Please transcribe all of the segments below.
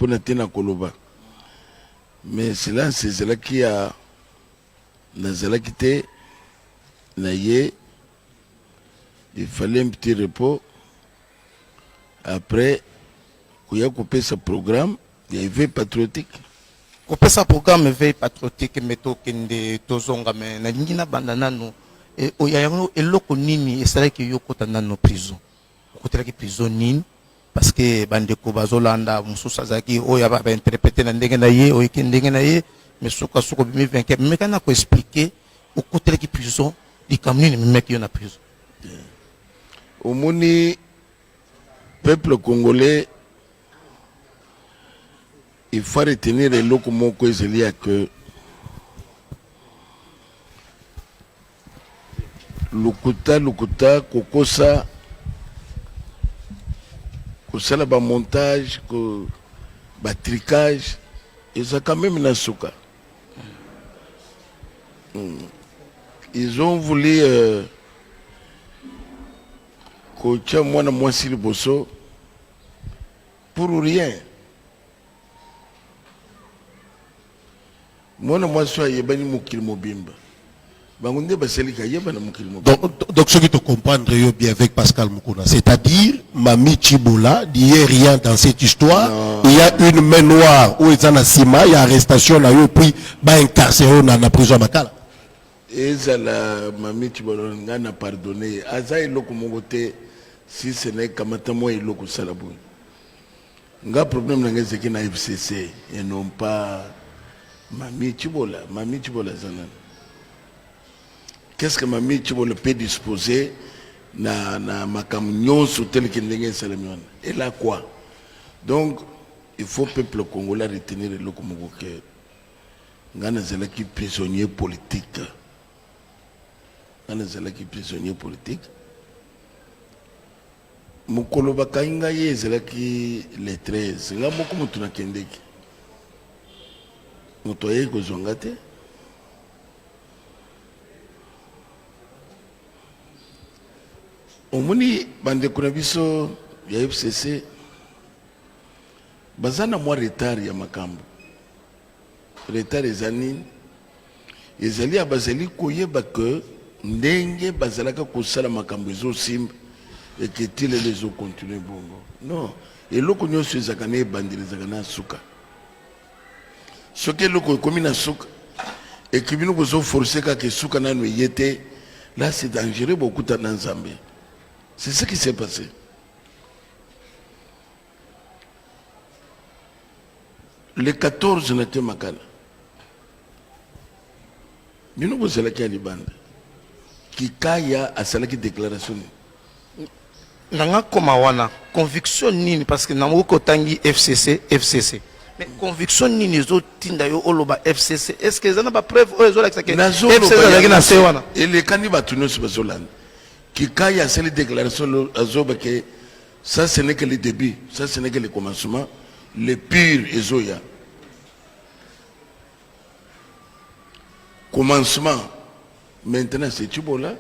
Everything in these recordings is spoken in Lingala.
pour na koloba. Mais cela c'est là qui a nazala quitté naye. Il fallait un petit repos. Après, il y a coupé ce programme, il y a veille patriotique. Coupé ce programme, veille patriotique, mais tokende tozonga mais na ngina bandana no et oyayango eloko nini esala ki yokota na no prison. Okotela ki prison nini parce que bandeko bazolanda mususa zaki oya ba interpréter na ndenge na ye oyiki ndenge na ye mais suka suko bimi vainqueur mais kana ko expliquer okotela ki prison likamni ni meki yo na prison. Au moni peuple congolais, il faut retenir les locaux moko ezeli que lukuta kokosa kosala ba montage ko ba tricage et ça quand même na suka. Ils ont voulu coach moi na moi sur bosso pour rien. Moi na moi soit yebani mukil mobimba. Bangunde baselika yebana mukil mobimba. Donc ce qui te comprendre bien avec Pascal Mukuna, c'est-à-dire Mami Chibola, il n'y a rien dans cette histoire. Non. Il y a une main noire où ils en a sima, il y a arrestation là et puis ba incarcéré dans la prison Makala. Et ça la Mami Chibola n'a pardonné. Aza iloko mongote. Si ce n'est qu'à maintenant, il y a salabou. Le problème, c'est qu'il y a FCC et non pas Mami Chibola. Mami Chibola, qu'est-ce que Mami Chibola peut disposer na ma camion sous tel qu'il y a salamion? Et là quoi? Donc, il faut que le peuple congolais retenir le locomotive que Ngana Zelaki prisonnier politique. Ngana Zelaki prisonnier politique. Mukolo bakainga ye zelaki le 13 nga moko mutu na kendeki mutu aye kozonga te omoni bandeko na biso ya FCC bazana mwa retard ya makambo retard ezani ezali abazali koyeba ke ndenge bazalaka kosala makambo ezosimba et que les autres continuent bongo. Non. Et l'eau qu'on a sur Zakane bandit les Zakana Souka. Ce que l'eau comme na Souka et qui nous ont forcé que Souka n'a nous y était là c'est dangereux beaucoup dans Zambie. C'est ce qui s'est passé. Le 14 n'était Makala. Nous vous allez qui a les bandes. Qui kaya à celle qui déclaration. Nanga koma wana conviction nini parce que namoko tangi FCC mais conviction nini zo tinda yo oloba FCC est-ce que zana ba preuve o zo la que FCC na se wana et les candidats tuno sur Zoland qui kaya cette déclaration azoba que ça ce n'est que le début, ça ce n'est que le commencement, le pire ezoya commencement maintenant c'est Chibola.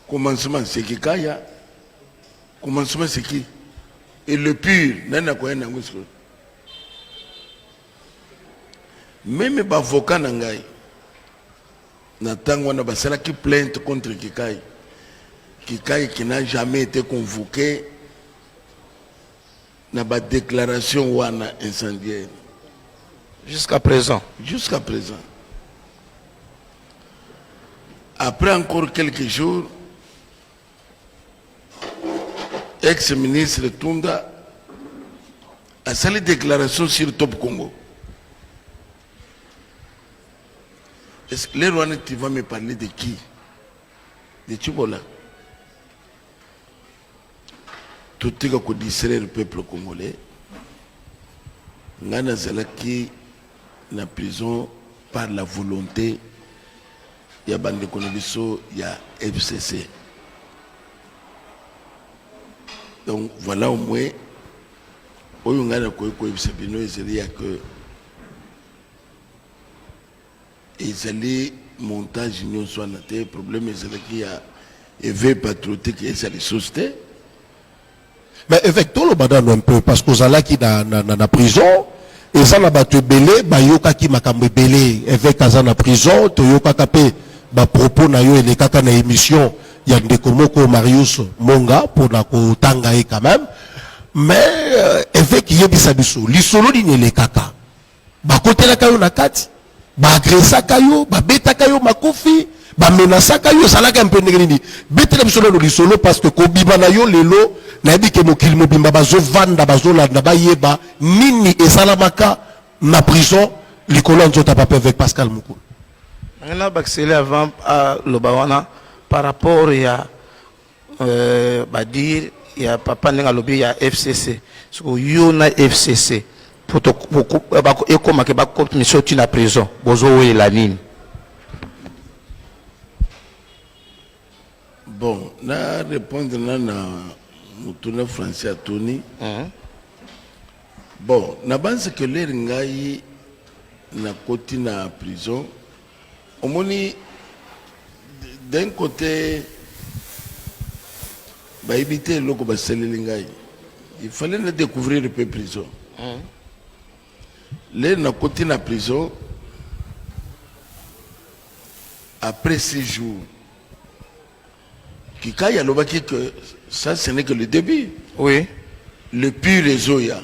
Commencement c'est Kikaya. Commencement c'est qui? Et le pire, nana quoi na ngusco. Même les avocats nangai. Natangwa na basala qui plainte contre Kikai. Kikai qui n'a jamais été convoqué na ba déclaration wana incendiaire. Jusqu'à présent. Jusqu'à présent. Après encore quelques jours, ex-ministre Tunda a fait une déclaration sur Top Congo. Est-ce que les Rwandais, tu vas me parler de qui? De Chibola. Tout est qu'on distraire le peuple congolais. Ngana Zalaki na prison par la volonté. Il y a bande de il y a FCC. Donc voilà au moins, au Yungana Koyko Ibsabino, il y a que ils allaient montage union soit noté, problème il y a éveil patriotique et ça les sociétés. Mais avec tout le badano un peu, parce que Zala qui na prison, et ça n'a pas te belé, bah yoka qui m'a kambe belé, avec Azana prison, to yoka kapé, bah propos na yo et les kaka na émission, y a des komoko Marius Monga, pour la ko tangaye quand même, mais avec yebisa biso, l'isolo ni les kaka, bah côté la kayo na kati, bah agressa kayo, bah beta kayo makofi, bah menasa kayo, ça l'a un peu négrini, beta la biso na solo parce que kobiba na yo lelo, na yebi ke mokili mobimba bazo vanda bazo la na bayeba nini esalamaka na prison likolo nzota papa avec Pascal Mukulu. On a accéléré avant à Lobawana par rapport à dire il y a papa n'enga lobby il y a FCC parce que yo na FCC pour et comment que ba commission tu na prison bozo we la nini. Bon, na répondre na Moutouna français à Tony. Bon, na base que l'air ngai na côté na prison. Au moni d'un côté bah éviter loko ba ngai. Il fallait le découvrir le peu prison. L'air na côté na prison après 6 jours. Kika ya lobaki que ça ce n'est que le début. Oui. Le pire réseau ya.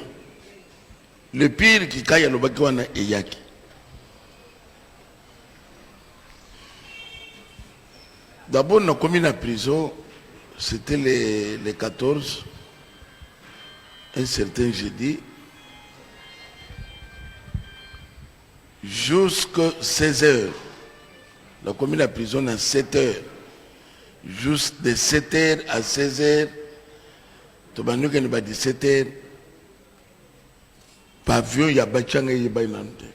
Le pire Kika ya lobaki wana eyaki. D'abord on a commis la prison, c'était les 14, un certain jeudi, jusqu'à 16 heures. On a commis la prison à 7 heures. Juste de 7h à 16h, tu vas nous gagner 17h, pavillon, il y a Bachanga et Bainante.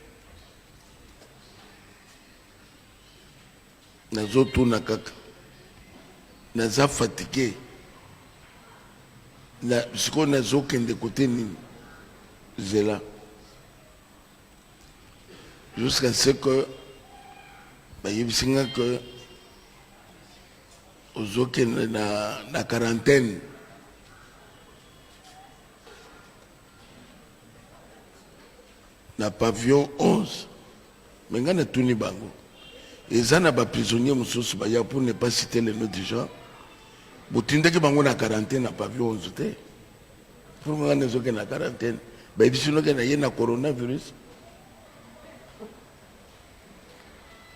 Nazo tout na kaka. Naza fatigué. Ce qu'on a aucun de côté ni zéla. Jusqu'à ce que, il y a que ozoke na quarantaine na pavillon 11 mais ngana tuni bango ezana ba prisonnier mususu ba ya pour ne pas citer les noms des gens botindaki bango na quarantaine na pavillon 11 te pour ngana zoke na quarantaine ba bisino ke na ye na coronavirus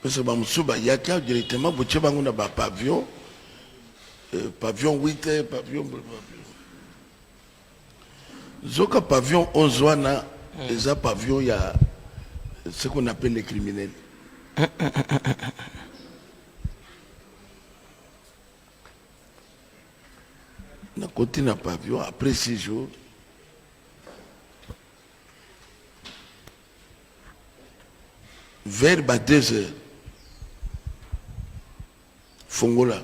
parce que ba mususu ba ya ka directement boche bango na ba pavillon pavillon 8, pavillon... Zoka pavillon 11 wana, les pavillons, il y a ce qu'on appelle les criminels. On a continué à pavillon, après 6 jours, vers 2 heures, Fongola.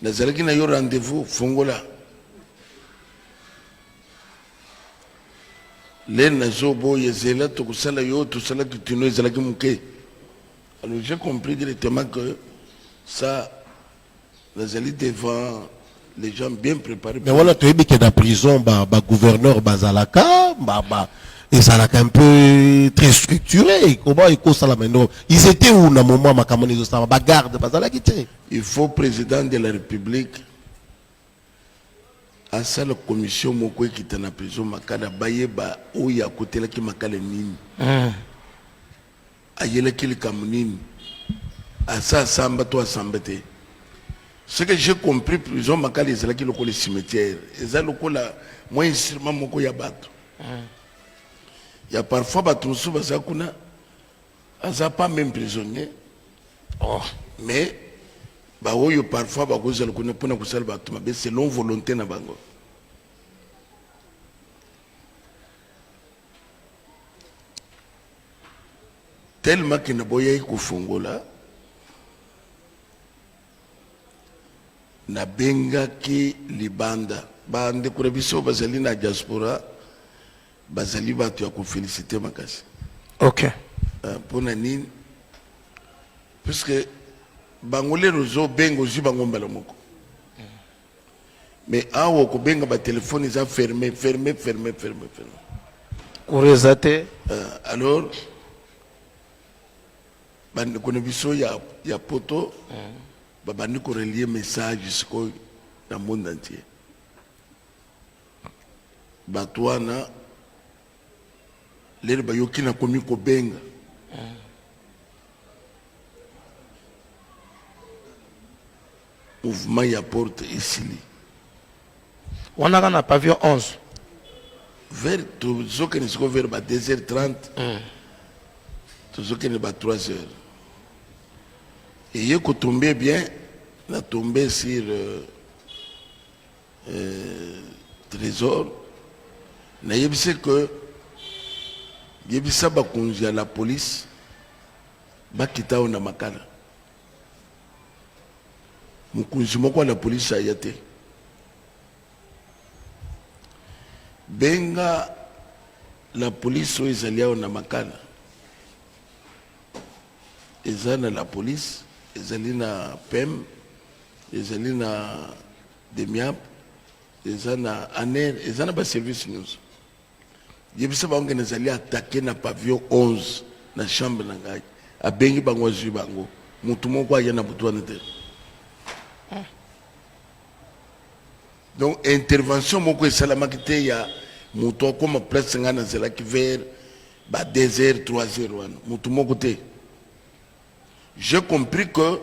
Nazalaki na yo rendez-vous Fongola. Les nazobo yezela to kusala yo to sala tutino ezalaki muke. Alors j'ai compris directement que ça nazali devant les gens bien préparés. Mais voilà, tu es que dans prison ba gouverneur bazalaka et ça un peu très structuré. Comment ils ça la maintenant? Ils étaient où dans le moment ma camarade ils ont bagarre bazalaki. Il faut président de la République à ça la commission moko qui est en prison makala bayeba ou ya côté là qui makala nini ayela kili kamunini à ça samba toi sambete ce que j'ai compris prison makala ezala ki lokole cimetière ezala lokola moi instrument moko ya bato il y a parfois bato sous bazakuna asa pas même prisonnier mais bah oui parfois bah vous allez connaître pour nous ça mais selon volonté na bango tellement que na boya ko fongola na benga ki libanda bande ko biso bazali na diaspora bazali batu ya ko féliciter makasi. OK. Pour nani puisque bangole rozo bengo zu bango mbala moko mais awa kobenga ba téléphone eza fermé. Kurezate. Alors bandi kone biso ya poto babandi ko relier message siko na monde entier. Batwana lele bayoki na komi kobenga mouvement ya porte esili wana na pavillon 11 vers tozokende siko vers ba 2h30 tozokende ba 3h et yeko tomber bien na tomber sur trésor na yebise que yebisa bakonzi ya la police bakita na makala mokonzi moko la police aya te benga la police oyo ezali awa na makala eza na la police ezali na PEM ezali na DEMIAP eza na ANER eza na baservice news yebisa bango ezali attaqué na pavillon 11 na chambre na ngai abengi bango azwi bango mutu moko aya na butu wana te. Donc intervention moko esalamaki te ya mutu akoma place ngai nazelaki vers ba 2h 3h wana mutu moko te. J'ai compris que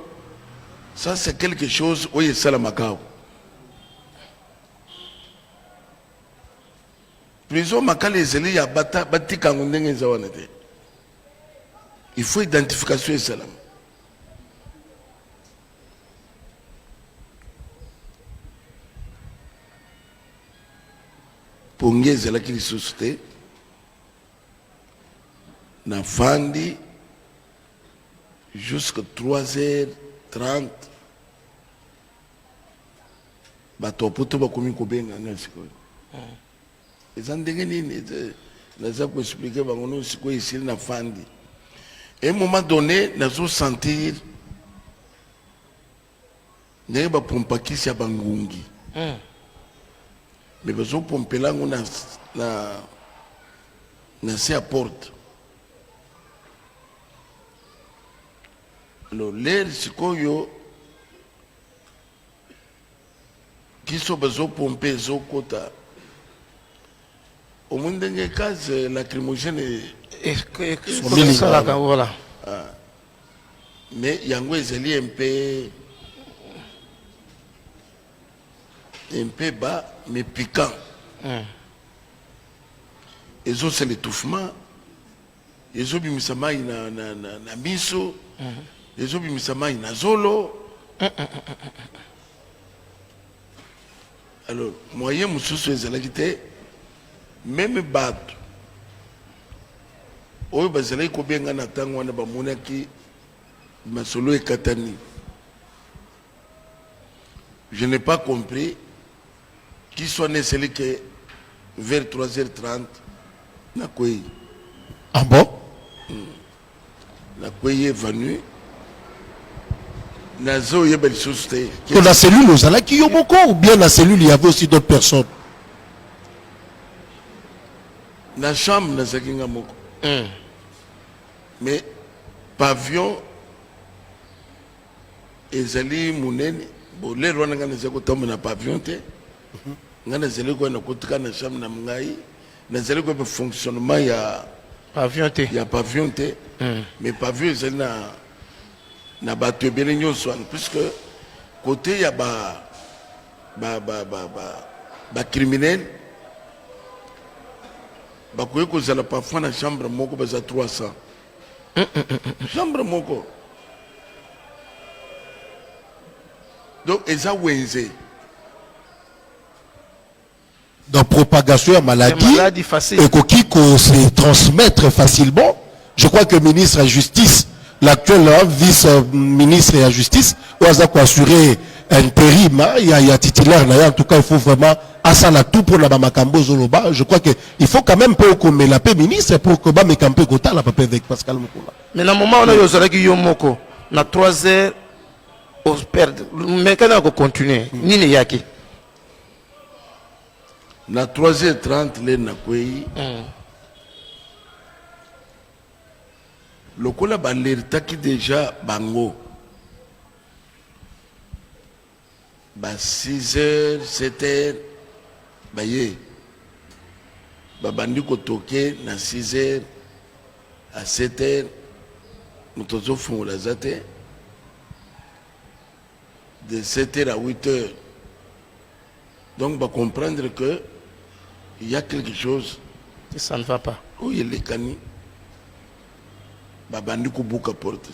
ça c'est quelque chose oyo esalamaka awa. Prison makala ezeli ya batika ngo ndenge eza wana te. Il faut identification esalama. Pongi ezalaki lisusu te na fandi jusqu'à 3h30 bato poto bakomi kobenga nga sikoyo. Eza ndenge nini naza koexplike bango no sikoyo esili na fandi. À un moment donné nazo sentir ndenge bapompakisi ya bangungi mais bazo pompela ngo na se à porte. Alors l'air sikoyo kiso bazo pompe zo kota au monde ndenge gaz lacrymogène voilà. Mais yango ezali un peu bas mais piquant. Et ça c'est l'étouffement. Et ça bimisa mai na miso. Et ça bimisa mai na zolo. Alors moyen mususu ezalaki te même bato oyo bazalaki kobenga na ntango wana bamonaki masolo ekatani. Je n'ai pas compris qui soit né celui que vers 3h30 na kwei. Ah bon? La kwei est venu na zo yebel souste. Que la cellule aux alaki yomoko ou bien la cellule il y avait aussi d'autres personnes? Na chambre na zakinga moko. Mais pavillon ezali munene bo lero wana ngana zako tomba na pavillon te ngana zeli ko na kotika na chambre na ngai na zeli ko fonctionnement ya Pavillon te. Ya pavillon te. Mais pavillon ezali na bato ebele nyonso wana puisque côté ya ba criminel bakoki kozala parfois na chambre moko baza 300 chambre moko. Donc eza wenze dans propagation à maladie facile et qui se transmettre facilement. Je crois que le ministre de la Justice, l'actuel vice-ministre de la Justice, doit assurer intérim, il y a titulaire, en tout cas il faut vraiment à ça la tout pour la Bamakambo Zoloba. Je crois qu'il faut quand même pas qu'on la paix ministre pour que Bamakambo Kota la paix avec Pascal Moukoula. Mais dans le moment où on a eu Yomoko, na 3 heures, on perd. Mais quand on continue, ni ne yaki. na 3h30 le nakwei lokola balertaki déjà bango ba 6h 7h baye babandi kotoke na 6h à 7h moto azofungola za te de 7h à 8h. Donc va comprendre que il y a quelque chose que ça ne va pas. où il est cani babandi kubuka porte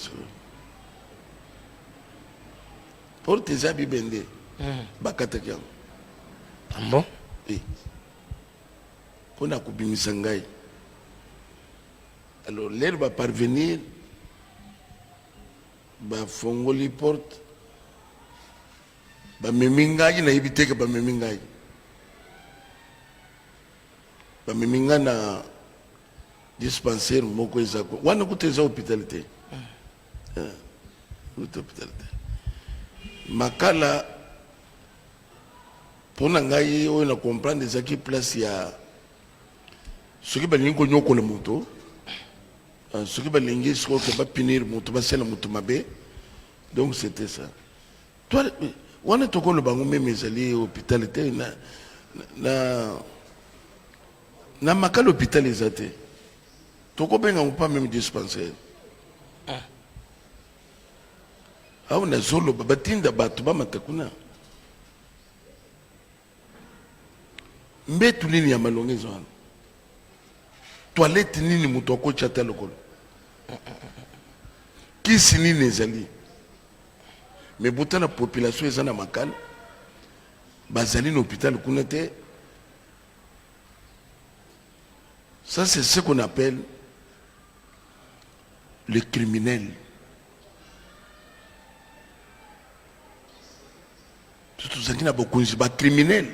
porte za bibende bakata kyango. Ah bon? Oui. Pona kubimisa ngai. Alors l'air va parvenir ba fongoli porte ba memingai na ibiteke ba memingai ba meminga na dispensaire moko ezako wana kuteza hospitalité hospitalité makala pona ngai oyo na comprendre ezaki place ya soki balingi konyokola moto soki balingi sikoyo bapinir moto basala moto mabe. Donc c'était ça. Toi wana tokolo bango meme ezali hôpital te na makala hôpital eza te tokobenga pas même dispensaire awo nazoloba batinda bato bamata kuna mbetu nini ya malongezo wana toilette nini moto akotya ta lokolo kisi nini ezali mais pourtant la population est en makala bazali na hôpital kuna te. Ça c'est ce qu'on appelle le criminel. Tout ça qui n'a pas connu, c'est pas criminel.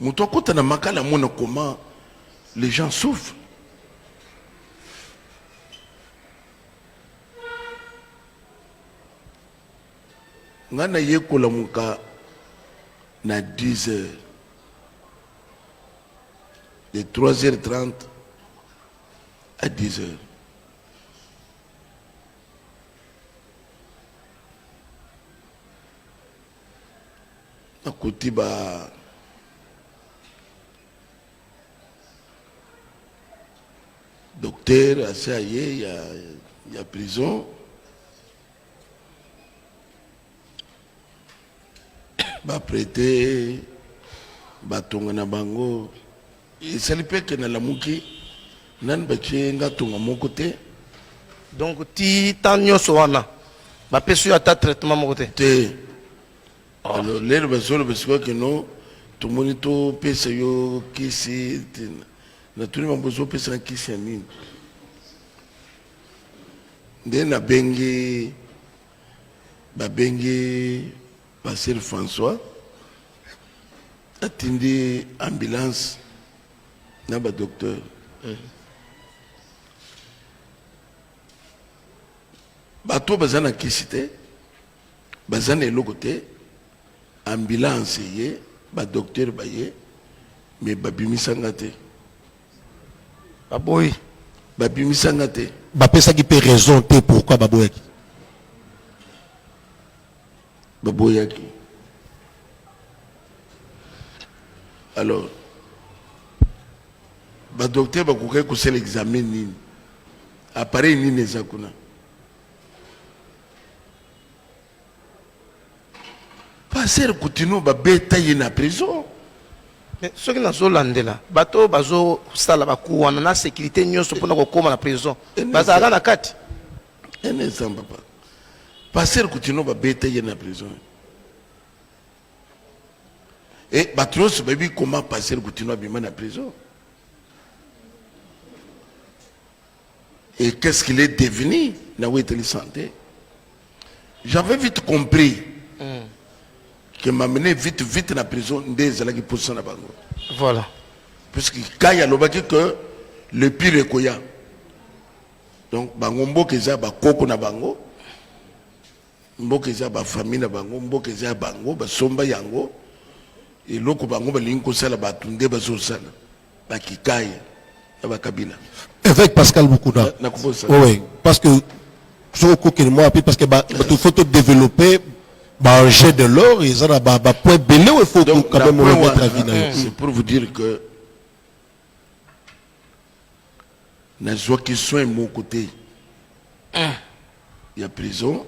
Mouton quand on a makala mona comment les gens souffrent. Ngana yekola muka na 10h de 3h30 à 10h. À côté ba docteur il y a prison. Ba prêter batonga na bango esali peke na lamuki nan batie nga tonga moko te. Donc ti tan nyonso wana bapesu ya ta traitement moko te. Alors l'air basolo parce que non tout le monde to pesa yo kisi na tout le monde besoin pesa kisi nini nde na bengi babengi Pasteur François attendi ambulance na ba docteur bato bazana kisi te bazana eloko te ambulance ye ba docteur baye mais babimisanga te baboyi babimisanga te bapesaki pe raison te pourquoi baboyaki baboyaki. Alors ba docteur bakokai kosala examen nini appareil nini eza kuna passer continue babeta ye na prison. Mais ce qui nazolandela bato bazosala baku wana na sécurité nyonso mpona kokóma na prison bazalaka na kati un instant papa passer continue babeta ye na prison et bato nyonso bayebi comment passer continue abima na prison et qu'est-ce qu'il est devenu na weteli santé. J'avais vite compris que m'amener vite dans la prison des alaki pour ça na bango. Voilà. Puisque quand il y a l'obaki que le pire est koya. Donc bangombo keza ba koko na bango. mboka eza ba famille na bango mboka eza bango basomba yango eloko bango balingi kosala bato nde bazosala bakikaye na bakabila. Avec Pascal Mukuna. Oui, parce que parce que il faut tout développer un jet de l'or et ça a point belé il faut quand même mettre à vie. C'est pour vous dire que na joie qui soit mon côté il y a prison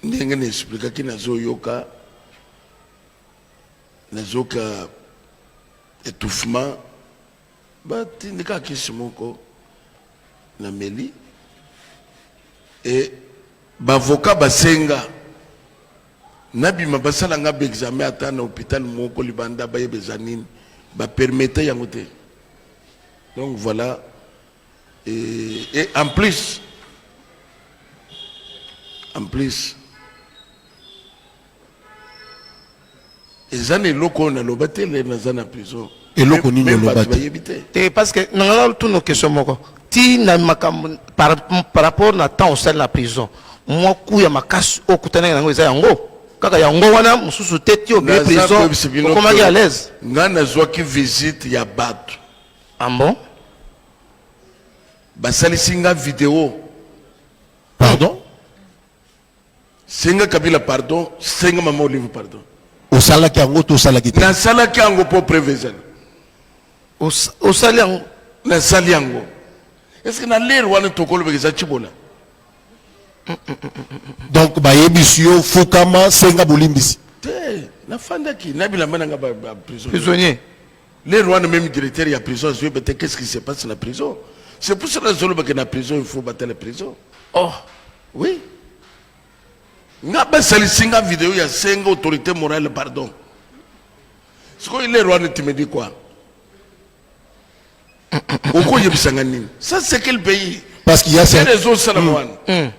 ndenge na expliquer ki na zo yoka étouffement batindika kisi moko na meli et bavoka basenga nabima basala nga ba examen ata na hôpital moko libanda ba yebeza nini ba permettre yango te. Donc voilà et en plus ezane loko na lobatele na zana prison et loko nini lobate te parce que nangala tout nos questions moko ti na makam par rapport na temps au sein de la prison moi ku ya makasi okutana nango eza yango kaka yango wana mususu teti au bien prison comment à l'aise ngana zwa ki visite ya bato ambo basali singa vidéo pardon singa kabila pardon singa mama Olive pardon au salaki yango to salaki te na salaki yango pour prévenir au sali yango na sali yango est-ce que na lere wana tokolo bekeza chibola donc ba yebisio fukama senga bolimbisi te na fandaki na bilamba nga ba prisonnier les rois même directeur ya prison je vais qu'est-ce qui se passe dans la prison. C'est pour cela que dans la prison il faut battre la prison. Oh oui nga ba sali singa vidéo ya senga autorité morale pardon. Ce que les rois ne te me dit quoi oko yebisanga nini ça c'est quel pays parce qu'il y a ces réseaux salaman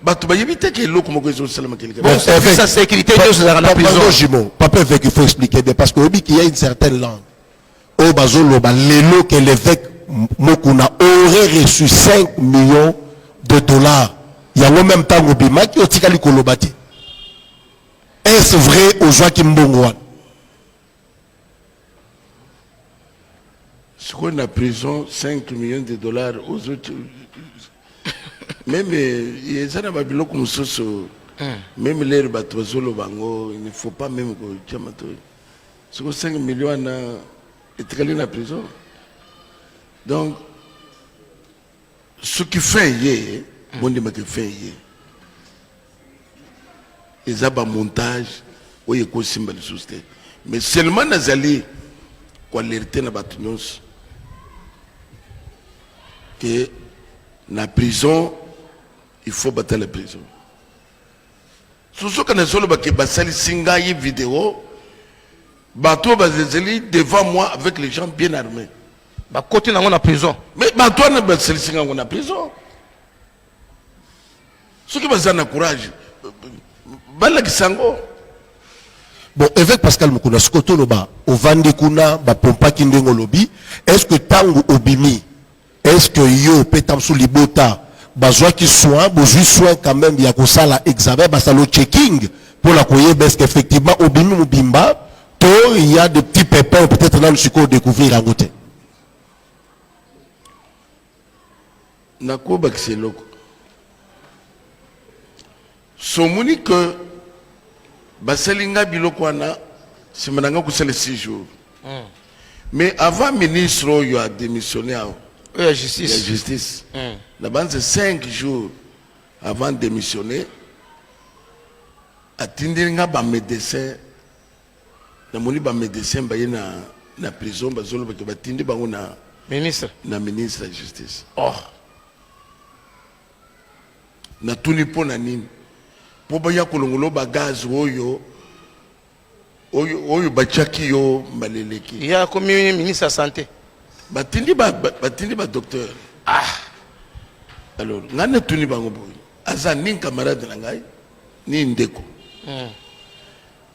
bato ba yebite ke loko moko réseau salaman quelque bon sa sécurité dans la prison papa veut qu'il faut expliquer parce que il y a une certaine langue au bazolo ba lelo que l'évêque Mukuna aurait reçu 5 millions de dollars il y a en même temps obima qui otikali kolobati. Est-ce vrai aux gens qui mbongwa ce qu'on a prison 5 millions de dollars aux autres même ils en a babilo comme ça même les bateaux zolo bango il ne faut pas même que chamato ce que 5 millions na etikali na prison. Donc ce qui fait hier mon dieu qui fait hier ils ont un montage où il y a un symbole susté mais seulement nazali quoi l'alerter na batunos que na prison il faut battre la prison surtout quand on solo que basali singa y vidéo bateau bazeli devant moi avec les gens bien armés ba côté na la prison mais bateau na basali singa na prison ceux qui bazana courage bala kisango. Bon, avec Pascal Mukuna, ce que loba, au Vandekuna, ba pompa kindengo lobi, est-ce que tango obimi, est-ce que yo petam sous libota, bazwa qui soin, besoin soin quand même, ya kosala examen, basalo checking, pour la koye, est-ce qu'effectivement, obimi mubimba, to, il y a des petits pépins, peut-être là, le sucre découvrir à côté. Nako bakseloko. Somoni que baselinga biloko wana simananga kusala 6 jours. Mais avant ministre yo a démissionné à la justice. La justice. Là-bas c'est 5 jours avant de démissionner. Atindiringa ba médecin na moni ba médecin ba na prison bazolo ba tindi bango na ministre de la justice. Oh. Na tuni pona nini? Po ba ya kolongolo ba gaz oyo bachaki yo maleleki. Il y a comme ministre de la santé. Batindi ba docteur. Ah. Alors, ngana tuni bango boy. Aza nin camarade na ngai ni ndeko.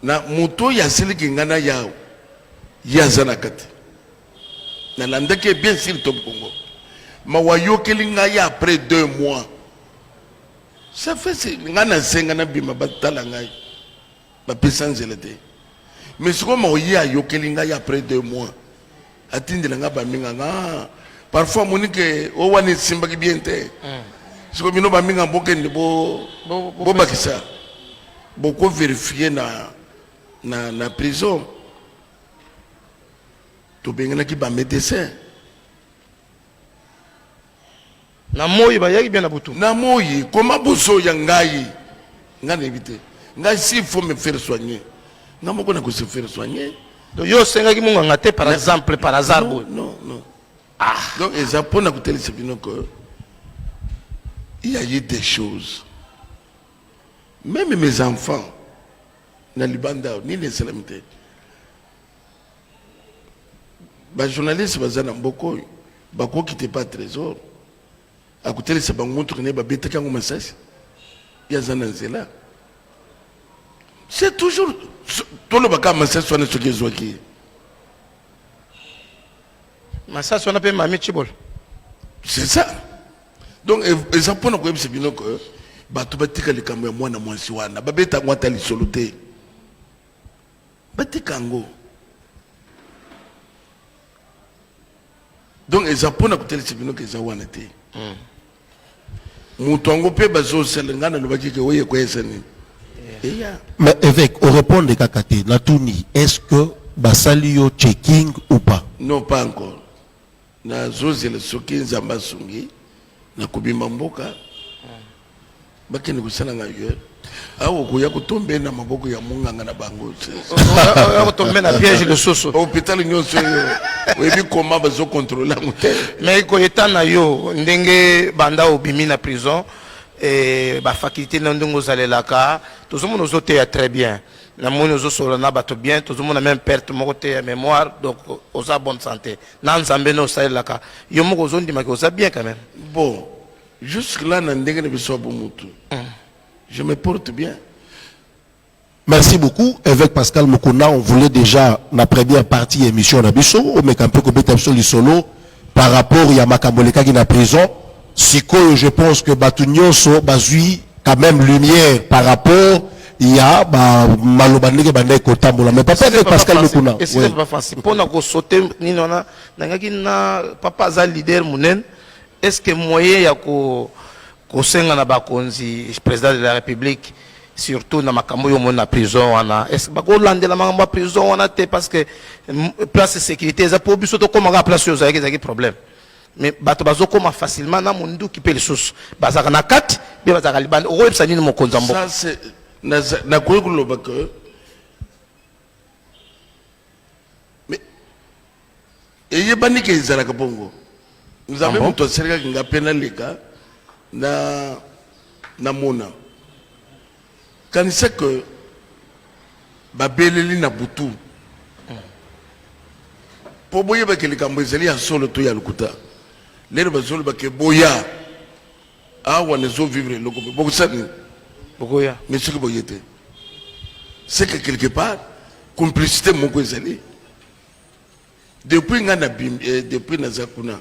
Na moto ya seliki ngana yao. Yazana kati. Na landeke bien sûr top Congo. Ma wayo kelinga ya après 2 mois. Ça fait c'est ngana senga na bima batala ngai. Ba pesanzela te. Mais ce qu'on m'a dit à Yokelinga il y a après 2 mois. Atindela nga ba minga nga. Parfois monique o wani simba ki bien te. Ce que mino ba minga bokende bo bakisa. Beaucoup vérifier na prison. To bengana ki ba médecin. Na moyi ba yaki bien na butu. Na moyi comment boso ya ngai ngana éviter. Ngai s'il faut me faire soigner. Nga moko na ko se faire soigner. Donc yo senga ki munga ngate par exemple par hasard. Non. Ah. Donc les Japonais ont écouté que il y a eu des choses. Même mes enfants, na Libanda, ni les Salamité. Les journalistes, beaucoup qui n'étaient pas trésor. À côté de ça, ils ont tourné, ils ont un message. Il y a un là. C'est toujours. Tout le monde message soit ce qui est qui. Mais ça, on appelle Mami Chibol. C'est ça. Donc, les Japonais ont dit que bato batika likambo ya mwana mwasi wana babeta ngwata lisolo te batika ngo. Donc les Japonais kuteli sibino ke zawana te mutu ango pe bazo selengana lobaki ke oye kwesa ni. Mais évêque au répondre de kakate natuni est-ce que basali yo checking ou pas? Non, pas encore. Na zozele soki nzamba sungi na kubima mboka bakene kusala ngayo awo kuya kutombe na maboko ya munganga na bango ya kutombe na piège le soso hôpital nyonso yo webi koma bazo contrôler ngote. Mais ko etana yo ndenge banda obimi na prison et ba faculté na ndongo zalelaka tozomo zote ya très bien na moni solo na bato bien tozomo na même perte moko te ya mémoire donc oza bonne santé na nzambe no salelaka yo moko zondima ke oza bien quand même. Bon, jusque là na ndenge ne biso bomutu. Je me porte bien. Merci beaucoup. Avec Pascal Mukuna, on voulait déjà, la première partie émission d'Abisso, mais quand peut couper absolument solo, par rapport à Yamakamboleka qui est en prison, Siko, je pense que Batunyo so bazui quand même lumière par rapport il y a Malobandeke Bandai Kotambola. Mais pas avec Pascal Mukuna. Et c'est pas facile. Pour nous sauter, ni nona, na papa za leader munen, est-ce que moyen ya ko senga na bakonzi président de la République surtout na makambo yo mona prison wana est-ce que bako landela makambo prison wana te parce que place de sécurité za po biso to komanga place yo za ki problème mais bato bazo koma facilement na mundu ki pe les sources bazaka na kat be bazaka libanda o websa nini mo konzambo ça c'est na koyulo baka mais eye banike izala kabongo nous avons tout serga kinga penalika na mona kanisa que babeleli na butu po boye ba kele kambo ezali ya solo to ya lukuta lero bazolo ba ke boya awa nezo vivre loko boko sani boya mais ce que boyete c'est que quelque part complicité moko ezali depuis ngana bim depuis na zakuna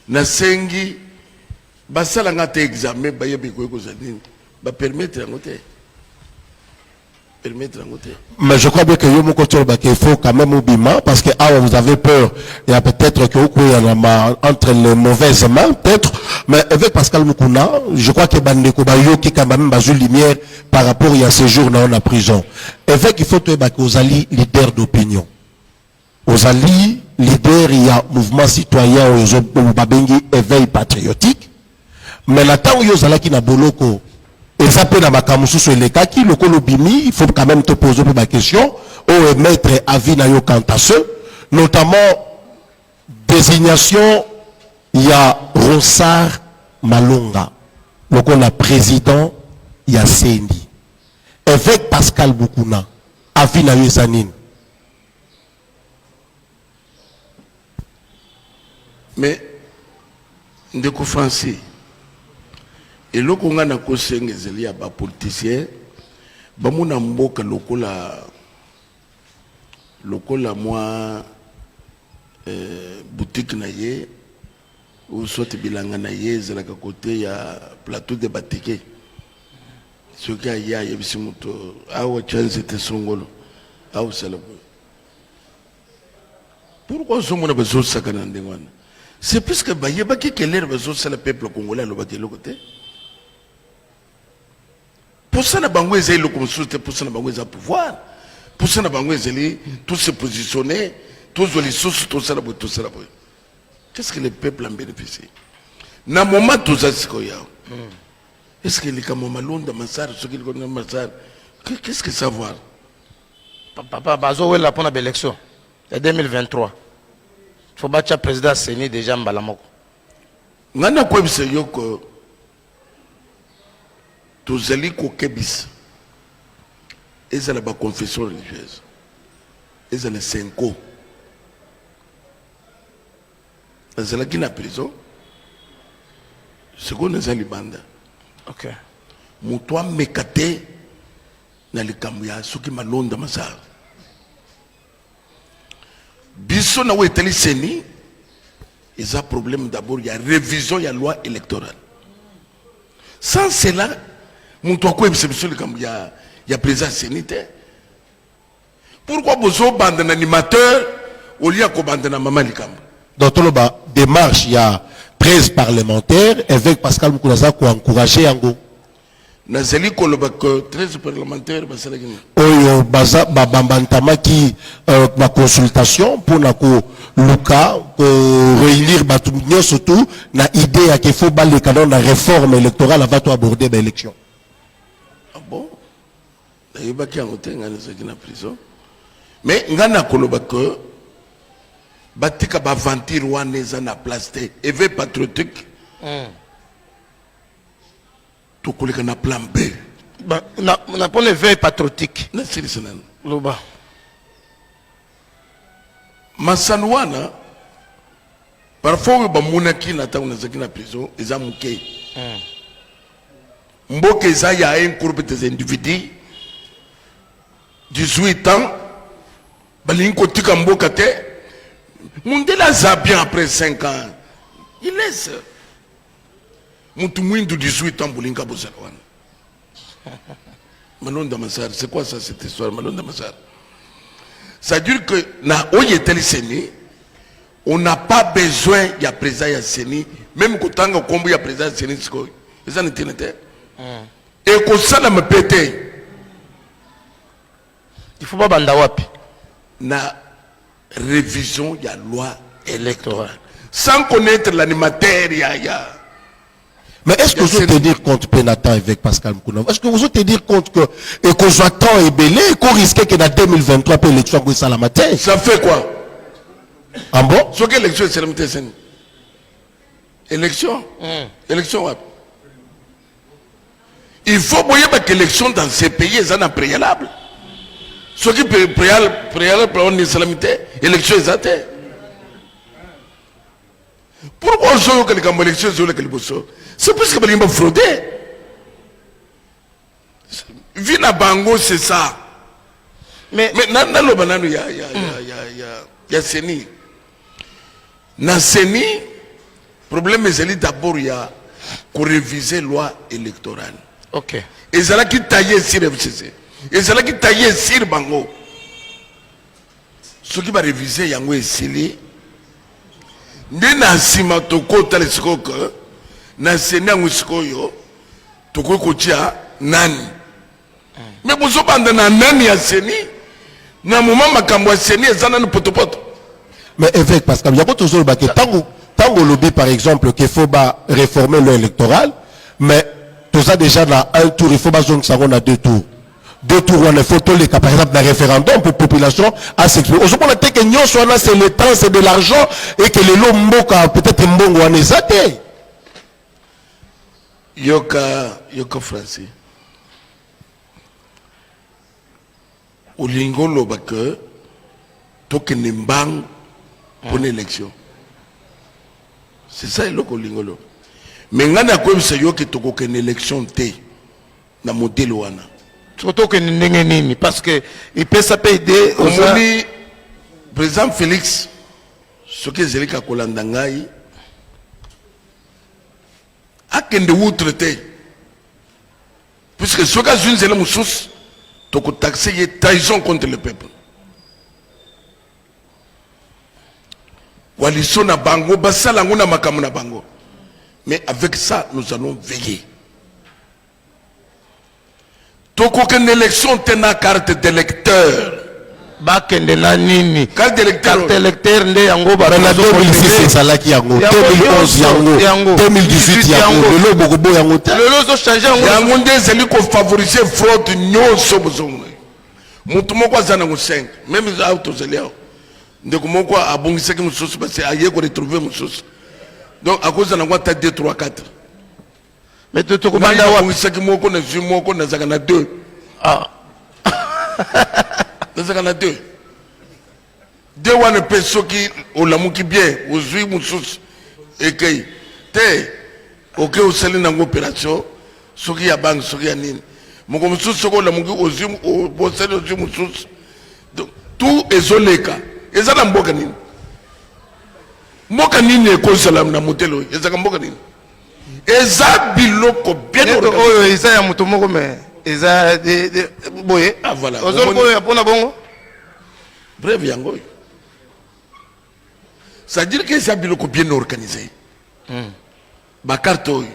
na sengi basala ngate examen bayebi ko ezali ba permettre ngote. Mais je crois bien que il faut quand même oublier parce que vous avez peur. Il y a peut-être que entre les mauvaises mains, peut-être. Mais avec Pascal Mukuna, je crois que Bandeko Bayo qui quand même basé lumière par rapport à ces jours dans la prison. Avec il faut que vous alliez leader d'opinion. Vous alliez leader, il y a mouvement citoyen, au Babengi éveil patriotique. Mais la temps où vous allez qui na boloko. Et ça peut dans ma camusu les cas qui le colobimi, il faut quand même te poser pour ma question, ou émettre avis na yo quant à ce, notamment désignation, il y a Ronsard Malonga, le président, il y a Sendi. Avec Pascal Mukuna, avis na yo zanine. Mais, ndeko français, et le Congo na kosenga ezeli ya ba politicien bamuna mboka lokola moi boutique na ye ou soit bilanga na ye ezalaka côté ya plateau de batike Ce qui a ya yebisi moto awa chance te songolo awa salabo. Pourquoi ce monde a besoin de ça quand on c'est parce que bah yeba qui quel est besoin de le peuple congolais le baké le côté. Pour ça na bango ezali le consulter pour ça na bango ezali pouvoir. Pour ça na bango ezali tout se positionner tous les sources tout ça tout ça. Qu'est-ce que le peuple en bénéficie? Na moment tout ça c'est quoi? Est-ce que les Kamomaloun de Massar, ceux qui connaissent Massar, qu'est-ce que savoir? Papa, Bazo, la pour l'élection. C'est 2023. Il faut battre le président Séni déjà Mbalamoko. Nana quoi c'est yo que tous les kokebis. Et ça la confession religieuse. Et ça les 5 ans. C'est là qui n'a prison. C'est qu'on est en banda. Ok. Moutoua mekate na likambuya soki malonda mazar. Biso na weteli seni, ils ont problème d'abord, il y a révision, il y a loi électorale. Sans cela, moutoua quoi ebise likambuya, il y a président sénité. Pourquoi vous bande un animateur au lieu de bande un maman likambu? Dans tout le bas, démarche, il y a 13 parlementaires avec Pascal Moukoulaza qui a encouragé Yango. Nazeli koloba que 13 parlementaires basala gini. Oyo baza babambantama qui ma consultation pour na ko luka réunir batumnyo surtout na idée à qu'il faut bal le canon la réforme électorale avant de aborder l'élection. Ah bon? D'ailleurs qui a voté ngana zakina prison. Mais ngana koloba que batika ba ventir wana na place te éveil patriotique. Tout collègue na plan B. On a pas une veille patriotique. Na siri sanan. Loba. Masanwana parfois ba monaki na ta zakina prison eza muke. Mboke eza ya un groupe des individus 18 ans balinko tika mboka te. Mundela za bien après 5 ans. Il laisse. Moutoumouin de 18 ans, Boulinka Bozalwan. Malon Damassar, c'est quoi ça cette histoire, Malon Damassar? Ça veut dire que, na Oyetel Séni, on n'a pas besoin, il y a président, il y a Séni, même quand on a combo, il y a président Séni, c'est ça n'était pas. Et que ça n'a me pété. Il faut pas bandawapi. Na révision, il y a loi électorale. Sans connaître l'animateur, il y a. Mais est-ce que vous allez tenir compte, Pénatan, avec Pascal Moukouna? Est-ce que vous allez tenir compte que qu'on soit tant ébélé et qu'on risque que dans 2023, pour l'élection, ça la matin? Ça fait quoi? En bon? Ce que l'élection, c'est la matin. Élection? Élection, ouais. Il faut voir que l'élection dans ces pays est un préalable. Ce qui est préalable pour une islamité, l'élection est athée. Pourquoi on joue que les élections sont les élections? C'est parce que les gens fraudé. Vina Bango, c'est ça. Mais dans le banane, il y a Séni. Dans Séni, le problème est d'abord il y a qu'on réviser la loi électorale. Ok. Et c'est là qui taillait sur FCC. Et c'est là qui taillait sur Bango. Ce qui va réviser Yango et Séli. Nena sima toko talisiko que na sena musikoyo toko kotia nani. Mais vous avez na nani ya seni na moment makambo seni ezana na potopoto. Mais évêque Pascal, il y a pas toujours le tango lobby par exemple qu'il faut réformer l'électoral, mais tout ça déjà dans un tour, il faut pas zone ça on a 2 tours. 2 tours on a photo les cas par exemple d'un référendum pour population à s'exprimer. Aujourd'hui on a dit que nous soit là c'est le temps, c'est de l'argent et que les lomboka peut-être mbongo en ezate. Yoka français. Olingo lobake toke nembang pour l'élection. C'est ça le olingo lo. Mais ngana ko se yo ke toko ke élection té na modèle wana. Surtout que nous parce que il peut s'appeler au président Félix ce que j'ai dit à Kolandangaï a kende outre te puisque ce cas une zèle moussous tu peux taxer trahison contre le peuple coalition na bango basala ngona makamu na bango. Mais avec ça nous allons veiller. Toko qu'une élection tena carte d'électeur. Bakende na nini? Carte d'électeur. Carte électeur nde yango ba. Na 2006 salaki yango, 2011 yango, 2018 yango, lelo bokobo yango te. Lelo zo changer yango. Yango nde zeli ko favoriser fraude nyonso bozongo. Mutu moko azana ngo 5, même za auto zelio. Ndeko moko abongisaki mususu parce aye ko retrouver mususu. Donc à cause de la 2, 3, 4. Mais tu te commandes à où c'est que moi qu'on a vu, moi qu'on a 2. Ah. Nous avons 2. 2 ou une personne qui au l'amour qui bien, aux yeux moussous et qui te ok au salut dans l'opération, ce qui a banque, ce qui a nini. Mon comme sous ce qu'on l'amour qui aux yeux au possède aux yeux moussous. Donc tout est zoleka. Et ça n'a pas nini. Mboka nini ekozala na motelo ezaka mboka nini eza biloko bien oyo eza ya mutu moko me eza de boye ah voilà ozolo ko ya pona bongo bref yango ça veut dire que eza biloko bien organisé ba carte oyo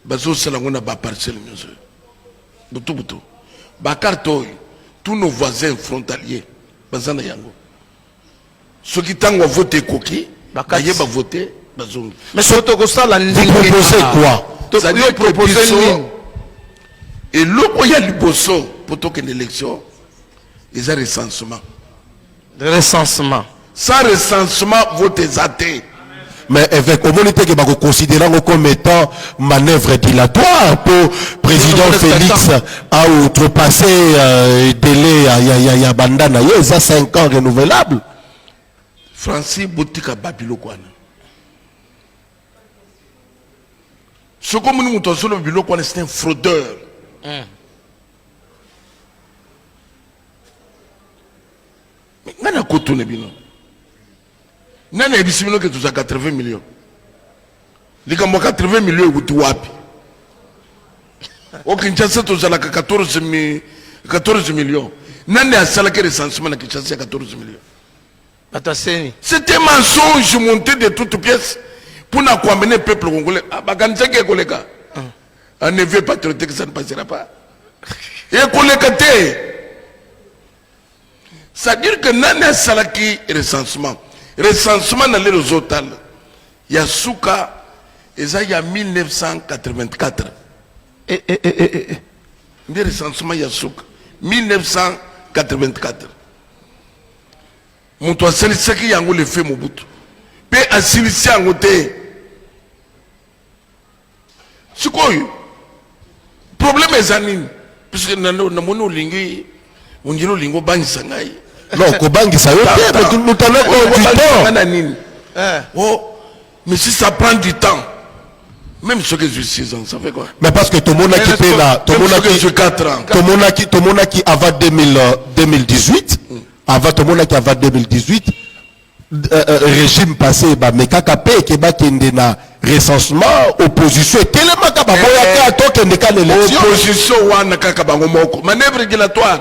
bazo sala ngona ba parcelle nyonso butu ba carte oyo tous nos voisins frontaliers bazana yango ceux qui tango voter koki Baye va voter, bazongi. Mais surtout que ça, la vous proposez quoi? Ça dit proposer et l'autre il y a le bosso pour toquer l'élection, ils ont recensement. Recensement. Sans recensement, voter athées. Mais avec communauté que vous considérez comme étant manœuvre dilatoire pour président Félix à outrepasser délai à bandana, il y a 5 ans renouvelables. Francis Boutika Babilokwana. Ce que nous avons sur le Babilokwana, c'est un fraudeur. Mais on a coûté le bino. On a dit que tu as 80 millions. Les 80 millions, tu as wapi. Au Kinshasa, tu as 14 millions. On a salé recensement à Kinshasa 14 millions. C'est un mensonge monté de toutes pièces pour amener le peuple congolais. Un neveu patriotique, ça ne passera pas. Et c'est-à-dire que Nana Salaki recensement. Recensement dans les hôtels. Il y a Souka, et ça il y a 1984. Le recensement il y a Souka. 1984. Moto aselisaki yango le fait Mobutu pe asilisi yango te sikoyo problème ezanini puisque na moni olingi onjilo lingo bangisa ngai non ko bangisa yo te nous t'en oh mais si ça prend du temps même ceux que j'ai 6 ans ça fait quoi mais parce que tout le monde a quitté là tout le monde a quitté 4 ans tout le monde a qui avant 2018 avant tout le monde qui avant 2018 régime passé bah mais KKP qui ba kende na recensement opposition tellement ka ba boya ka to kende ka l'élection opposition wana kaka bango moko manœuvre dilatoire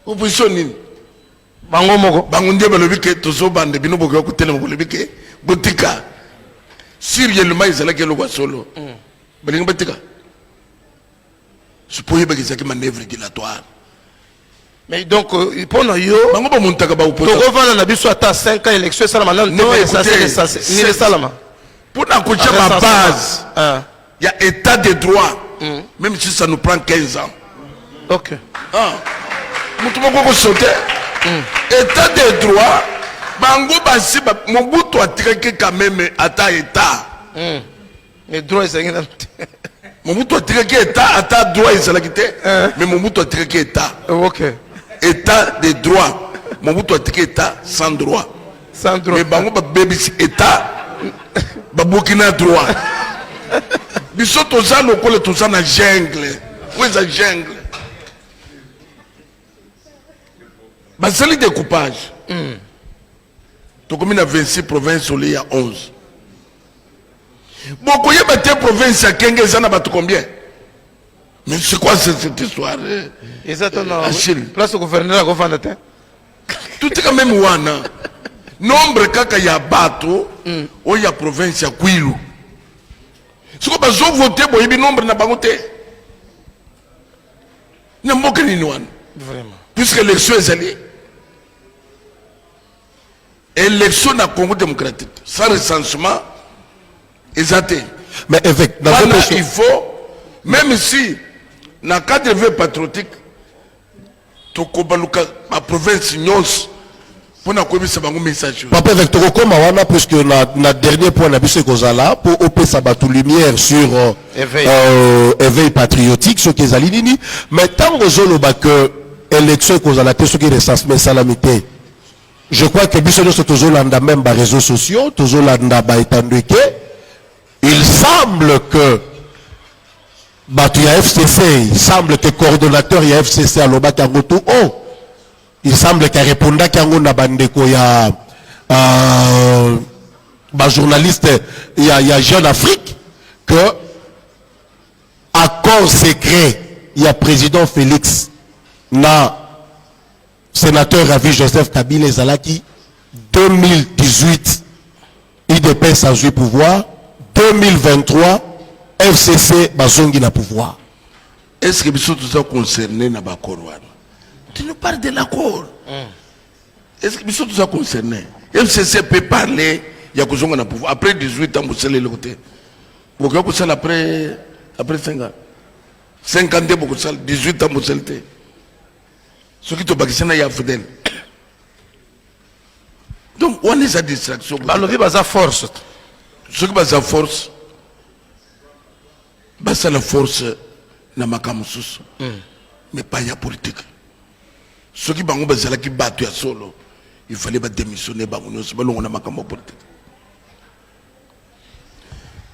opposition nini bango moko bango ndie balobi ke tozo bande bino boko ko tele balobi ke botika sériellement izala ke lokwa solo balinga botika supposer ba ki manœuvre dilatoire. Mais donc, pour nous, tu vas voir la biso à 5 ans élection, ça la non, c'est ça là. Pour n'accoucher ma base, il y a état de droit, même si ça nous prend 15 ans. Ok. État de droit, bango basi Mobutu a tiré quand même à état. Les droits c'est Mobutu a tiré état à droit mais Mobutu a tiré état. Ok. État de droit. Mobutu a tiré état sans droit. Sans droit. Mais bango baby état babukina droit. Biso toza lokole toza na jungle. Où est la jungle? Basali découpage. Tokomi na 26 provinces au lieu à 11. Beaucoup y a des provinces à Kenge zana batu combien? Mais c'est quoi cette histoire? Achille. Place au gouverneur à Gofandate. Tout est quand même wana. Nombre kaka ya bato, ou ya province ya Kwilu. Ce qu'on va voter, bon, il y a nombre na bangote. N'a pas que ni wana. Vraiment. Puisque l'élection est allée. Élection na Congo démocratique. Sans recensement, exacté. Mais évêque, dans Voilà, votre il faut, même si, dans le cadre de vie patriotique, ma province nyos, pour nous connaître ce message. Papa avec Toko Mawana, puisque na dernier point na bise kozala pour opé sabatou lumière sur éveil patriotique ce qui est alinini, mais tant que ba que élection kozala te ce qui recensement salamité. Je crois que bise de ce tozolanda même ba réseaux sociaux, tozolanda ba etandeke. Il semble que il y a FCC, il semble que coordonnateur il y a FCC à l'Oba Kangoto. Oh, il semble qu'il répond à Kango Nabandeko, il y a journaliste, il y a Jeune Afrique, que accord secret, il y a président Félix, na sénateur Ravi Joseph Kabila Zalaki, 2018, IDP sans jouer pouvoir, 2023, FCC bazongi na pouvoir. Est-ce que nous sommes concernés dans l'accord? Tu nous parles de l'accord. Est-ce que nous sommes concernés? FCC peut parler, il y a que na pouvoir. Après 18 ans, vous allez le côté. Vous allez après 5 ans. 50 ans, vous allez 18 ans, vous allez. Ce qui te bakisana, il y a fidèle. Donc, on est à distraction. Balobi baza force. Ce qui est force, c'est la force na makamusus, mais pas la politique. Ce qui est qui battu à solo, il fallait démissionner, on a makamu politique.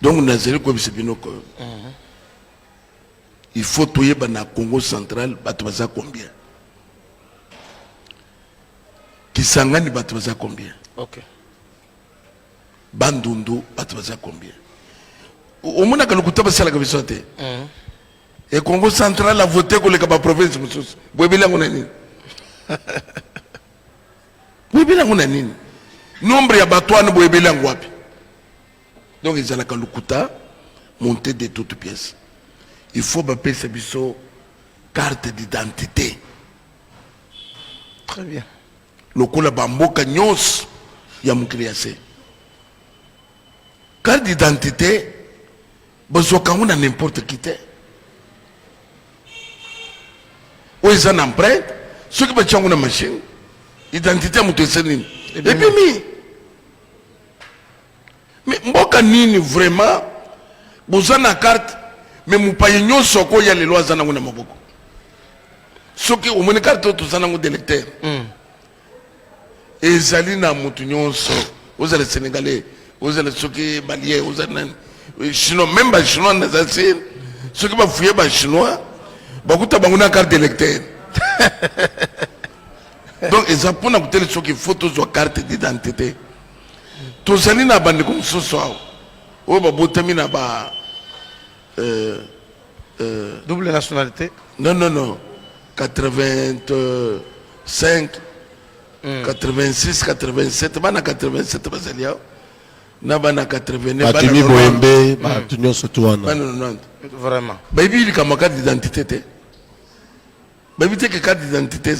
Donc, on a zéro comme c'est bien que il faut tuer le Congo central, battre combien? Kisangani battre combien? Ok. Bandundu battre combien? Au moins, quand le coup de la commission, et Congo central a voté pour les provinces. Vous avez vu nombre de batouanes, vous avez vu. Donc, ils ont le kuta monter de toutes pièces. Il faut payer ces carte d'identité. Très bien. Le coup de bamboka nyos, il y a mon créassé. Carte d'identité, besoin n'a n'importe qui t'es. Où ils ont empreinte, ceux qui ont une machine, identité à mon tessénine. Et puis, mais mboka nini vraiment, vous avez une carte, mais vous payez nyon soko, il y a les lois dans le maboko. Ceux qui ont une carte, tous en ont des lecteurs. Et Zalina Moutounion, vous allez Sénégalais, vous allez ceux qui Maliens, vous allez Chinois, même les Chinois, ceux qui vont fouiller les Chinois, beaucoup de gens ont une carte d'électeur. Donc, ils ont pour nous ceux qui faut tous une carte d'identité. Tous les gens qui ont ce soir, ou double nationalité? Non. 85, 86, 87, bana 87 bazalia. Na bana 89, Batimi Boembe, Batunyo Sotuana. Vraiment. Baby, il y a une carte d'identité. Baby, il y a une carte d'identité.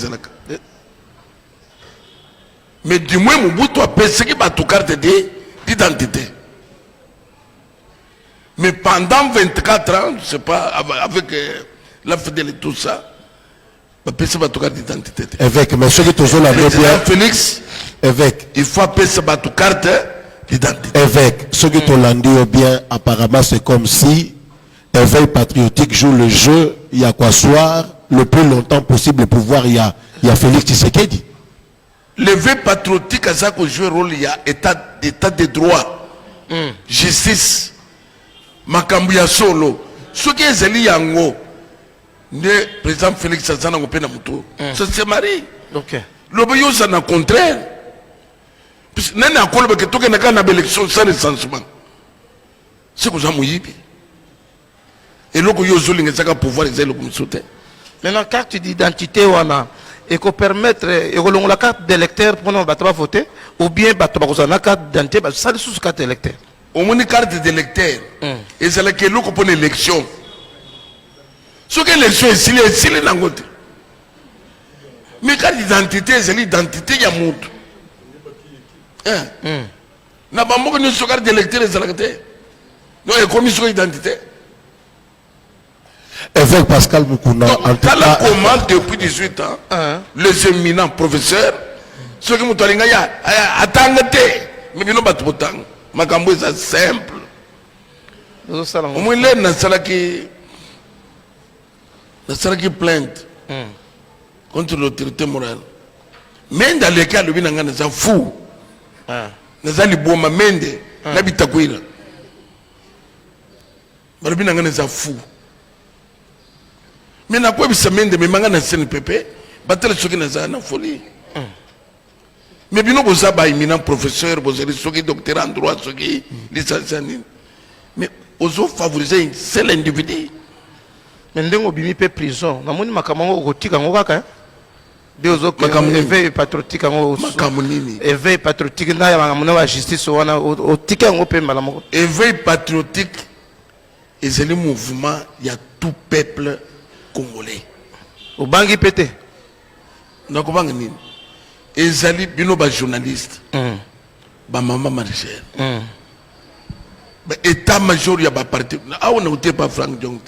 Mais du moins, mon bout, tu as pensé qu'il y a une carte d'identité. Mais pendant 24 ans, je ne sais pas, avec la fidélité et tout ça, tu as pensé qu'il y a une carte d'identité. Évêque, mais ceux qui te sont là, Félix, évêque, il faut penser qu'il y a une carte d'identité. évêque, ceux qui te l'ont dit bien, apparemment, c'est comme si éveil patriotique joue le jeu, il y a quoi soir, le plus longtemps possible, le pouvoir, il y a Félix Tshisekedi. L'éveil patriotique a ça joue un rôle, il y a état de droit, justice, makambuya solo. Ce qui est zeli yango, le président Félix Azana Ngopena Moutou, c'est Marie. Ok. L'obéissance c'est le contraire. Puisque nous avons que tout le monde a une élection sans recensement. C'est que vous avez mouillé. Et là, il y a pouvoir les sauter. Maintenant, carte d'identité, et qu'on permettre, la carte d'électeur pour nous voter, ou bien la carte d'identité, ça c'est sous carte d'électeur. Au moins une carte d'électeur, et c'est là que l'on pour l'élection. Ce que l'élection est s'il est en côté. Mais carte d'identité, c'est l'identité, il y a monde. N'a pas beaucoup de carte d'électeur, c'est la carte. Non, il y a commission d'identité. Évêque Pascal Moukouna, en tout cas, comment depuis 18 ans, les éminents professeurs, ceux qui m'ont dit, attendez, mais ils n'ont pas tout le temps. Ma cambo est simple. Au moins, là, il y a plainte contre l'autorité morale. Mais dans les cas, il y a des fous. Il y a des bombes, il y a des taquira. Il y a des fous. Mais na quoi semaine de memanga na CNPP battre ceux qui na folie. Mais bino boza ba éminent professeur boza ceux qui docteur en droit ceux qui licencié. Mais ozo favoriser c'est l'individu. Mais ndengo bimi pe prison na moni makamango kotika ngokaka de ozo éveil patriotique ngo makamunini éveil patriotique na ya ngamuna wa justice wana otika ngo pe mbala moko éveil patriotique et c'est le mouvement il y a tout peuple congolais. Au bangi pété. Donc bangi nini. Ezali bino ba journaliste. Ba maman marchère. Ba état major ya ba parti. Ah on n'était pas Frank Jong.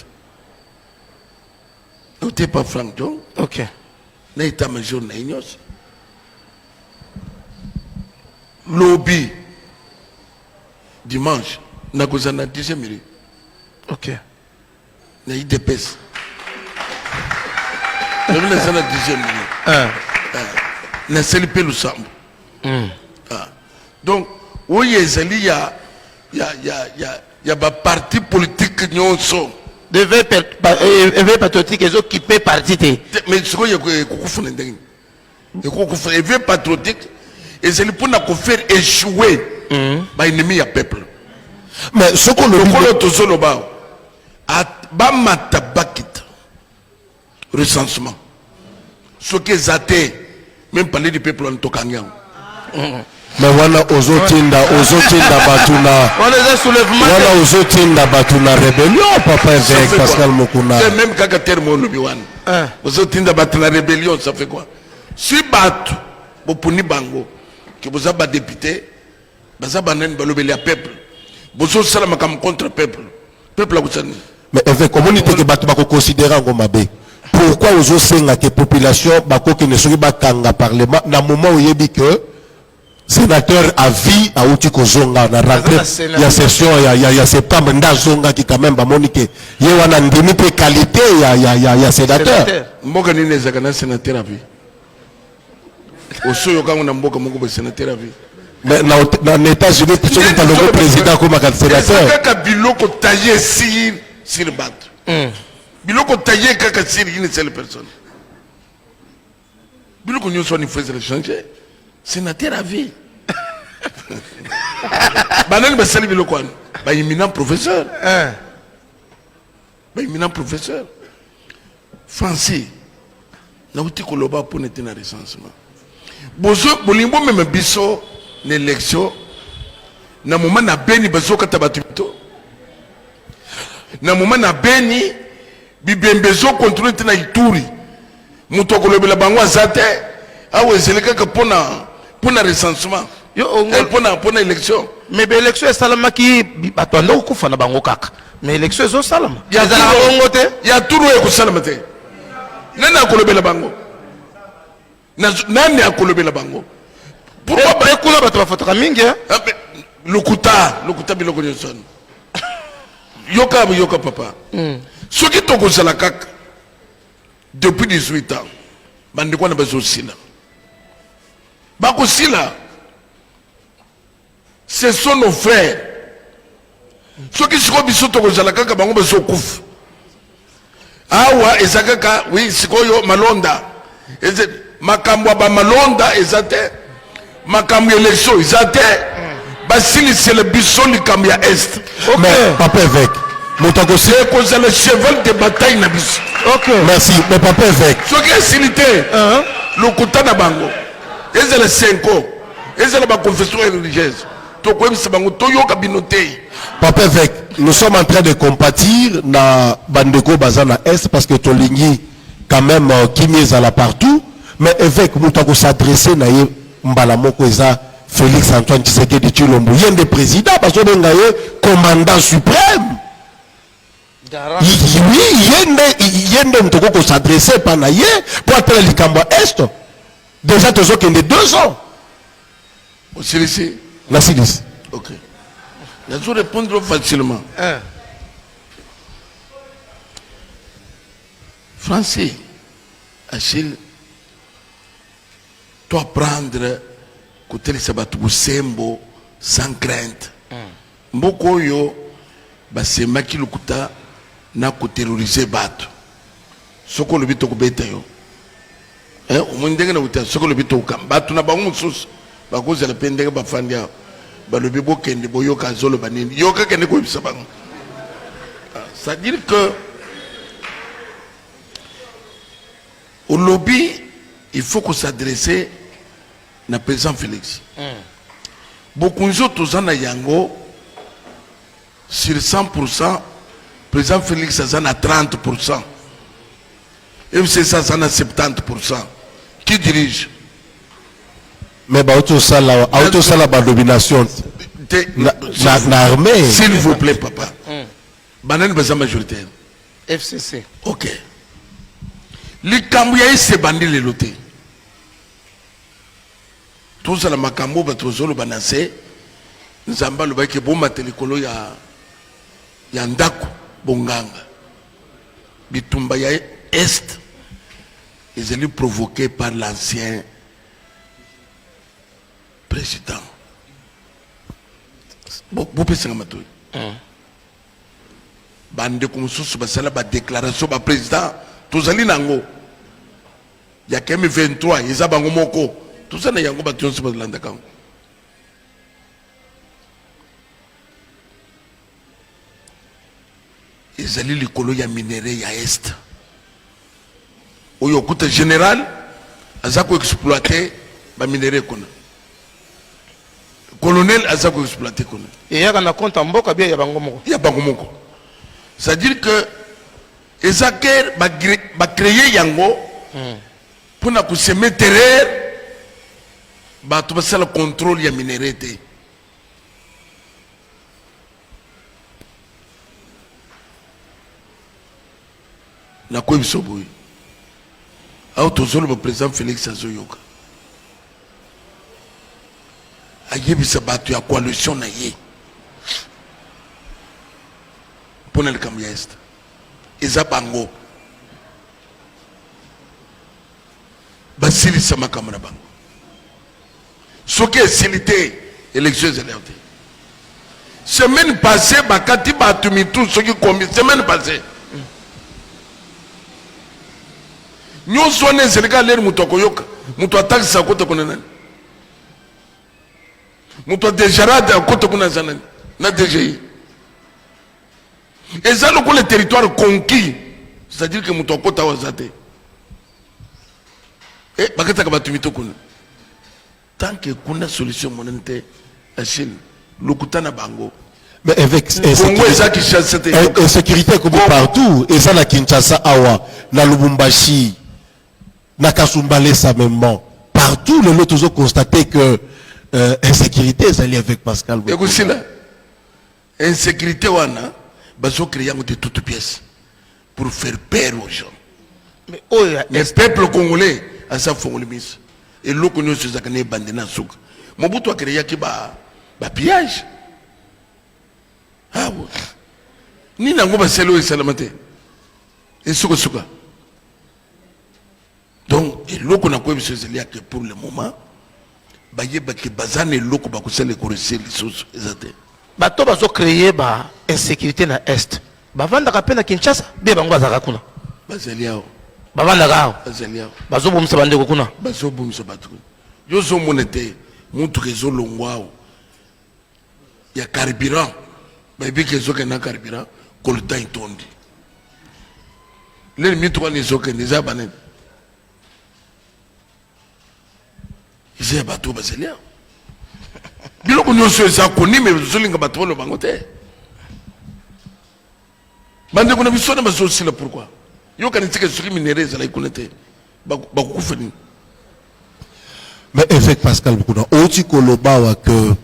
N'était pas Frank Jong. OK. Na état major na ignos. Lobby dimanche na kozana 10e minute. OK. Na IDPS. Je vais laisser la 10e minute. Na CLP Lusambo. Donc, oui, il y a des partis politiques qui sont. Des patriotiques qui occupent parti. Mais ce qu'il y a, c'est que patriotique, et c'est pour nous faire échouer l'ennemi à peuple. Mais ce qu'on le dit, recensement. Ce qui est athée, même parler du peuple en Tokanyang. Mais voilà, ozotinda batuna. Voilà, ozotinda batuna rébellion, papa évêque Pascal Moukouna. C'est même quand terme le biwan. Ozotinda batuna rébellion, ça fait quoi? Si batu, bopuni bango, que vous avez député, vous avez balobeli à peuple. Vous avez salama comme contre peuple. Peuple a vous. Mais évêque, comment est-ce que batu bako considérer comme abbé? Pourquoi aux autres que population bako qui ne sont pas kanga parlement dans moment où il dit que sénateur à vie à outi kozonga na rentrée il y a session il y a septembre nda zonga qui quand même ba monique il y a un ndimi pe qualité il y a sénateur mboka ni nezaka na sénateur à vie osoyo kango na mboka moko ba sénateur à vie mais dans États-Unis plutôt que le président comme un sénateur kaka biloko taillé sur bat biloko taillé kaka sur une seule personne biloko nyo so ni faisait changer sénateur à vie banani basali biloko wana ba éminent professeur ba éminent professeur français na uti koloba pour n'être na recensement bozo bolimbo même biso l'élection na moment na beni bazo kata batito na moment na beni bibembezo contrôler na ituri muto kolobela bango azate awe zeleka ka pona recensement yo pona élection mais l'élection est salama qui batanda okufa na bango kaka mais l'élection est salama ya turu e ko salama te nani akolobela bango nani akolobela bango pourquoi ba kuna bato bafotaka mingi lokuta biloko nyonso yoka papa soki tokozala kaka depuis 18 ans bandeko na bazosila bakosila ce sont nos frères soki sikoyo biso tokozala kaka bango bazokufa awa eza kaka oui sikoyo malonda makambo ya bamalonda eza te makambo ya élection eza te basilisele biso likambo ya est mais papa évêque Moutako si. C'est cause le cheval de bataille na biso. Ok. Merci, mais papa évêque. Ce qui est silité, le kota na bango. Et c'est le 5 ans. Et c'est la confession religieuse. To quoi c'est bango to yo kabinote. Papa évêque, nous sommes en train de compatir na bandeko bazana est parce que Tolingi quand même qui mise à la partout. Mais évêque, Moutako s'adresser na ye mbalamoko eza Félix Antoine Tshisekedi Tshilombo. Il y a des présidents parce que commandant suprême. Oui, il y a des gens qui s'adresser par là pour appeler les Cambouis Est. Déjà, tu as des 2 ans. Au CLC. La CILIS. Ok. Je vais répondre facilement. Français, Achille, toi prendre côté les sabatou sembo sans crainte. Mboko yo basema ki lukuta na ko terroriser bato. Soko lo bito ko beta yo. Au moins ndenge na uta soko lo bito ko bato na bango mususu bakoza la pendenge ba fandia ba lo bibo kende boyo ka zolo banini yo ka kende ko bisa bango. Ça veut dire que au lobby il faut qu'on s'adresse na président Félix. Beaucoup d'autres en yango sur 100%, président Félix a 30%. Et c'est ça, ça a 70%. Qui dirige? Mais auto sala ba domination. L'armée. S'il vous plaît, papa. Banan basa majoritaire. FCC. Ok. Les Cambouis c'est bandit les lotés. Tout ça, la makambo, batozolo banase, nzamba le baike bomba telekolo ya ndako bonganga. Bitumba ya est, ils étaient provoqués par l'ancien président. Vous pouvez se remettre. Bande comme sous basala ba déclaration ba président, tous ali nango. Il y a quand même 23, ils abango moko. Tout ça n'est pas de sur le Landakang. Ils allaient les colonies minéraux à Est. Où il y a un général, ils ont exploité les minéraux. Colonel, ils ont exploité. Et il y a un compte en boca, il y a Bangomoko. Il y a Bangomoko. C'est-à-dire que ils ont créé Yango pour nous se mettre tu vas le contrôle ya minéralité. Na quoi biso boy. Autozolo le président Félix Azoyoka. Ayebisa batu ya coalition na ye. Pona le Cambouis Est. Eza bango. Basili sama kamana bango. Ce qui est silité, élection électorale. Semaine passée, Bakati Batumi, tout ce qui commis, semaine passée. Nous sommes les Sénégalais, l'air Moutokoyoka, Mouto attaque sa côte Konanan. Mouto déjarade à côte Konanan, n'a DGI. Et ça, le territoire conquis, c'est-à-dire que Mouto Kota Wazate. Et Bakata Batumi Tokuna. Tant que qu'on a solution monente Achille lokutana bango mais avec sécurité comme partout et ça na Kinshasa awa na Lubumbashi na Kasumbale ça même partout les autres ont constaté que insécurité ça lié avec Pascal. Et aussi là insécurité wana bazo créer de toutes pièces pour faire peur aux gens. Mais les peuples congolais à sa fonds et l'eau que nous sommes à bandena souk. Mobutu a créé qui ba pillage. Ah ouais. Ni n'a pas selo et salamate. Et souka souka. Donc, l'eau qu'on a quoi monsieur Zélia que pour le moment, baye baki bazane l'eau qu'on va coucher les corriger les choses exactes. Bato bazo créer ba insécurité na est. Ba vanda ka pena Kinshasa, be bango azaka kuna. Bazeliao. Bavanda gao. Bazeliao. Bazo bomsa bande ko kuna. Bazo bomsa batu. Yo zo monete, mutu rezo longwao. Ya carburant. Baby que zo kana carburant. kolota itondi le mitu wani zoke niza banen izé bato baselia biloko nyonso eza koni me zolinga bato bolo bango te bande kuna bisona bazosila pourquoi yo kanitike soki minere ezala ikuna te bakukufa nini. Mais avec Pascal Mukuna, oti koloba que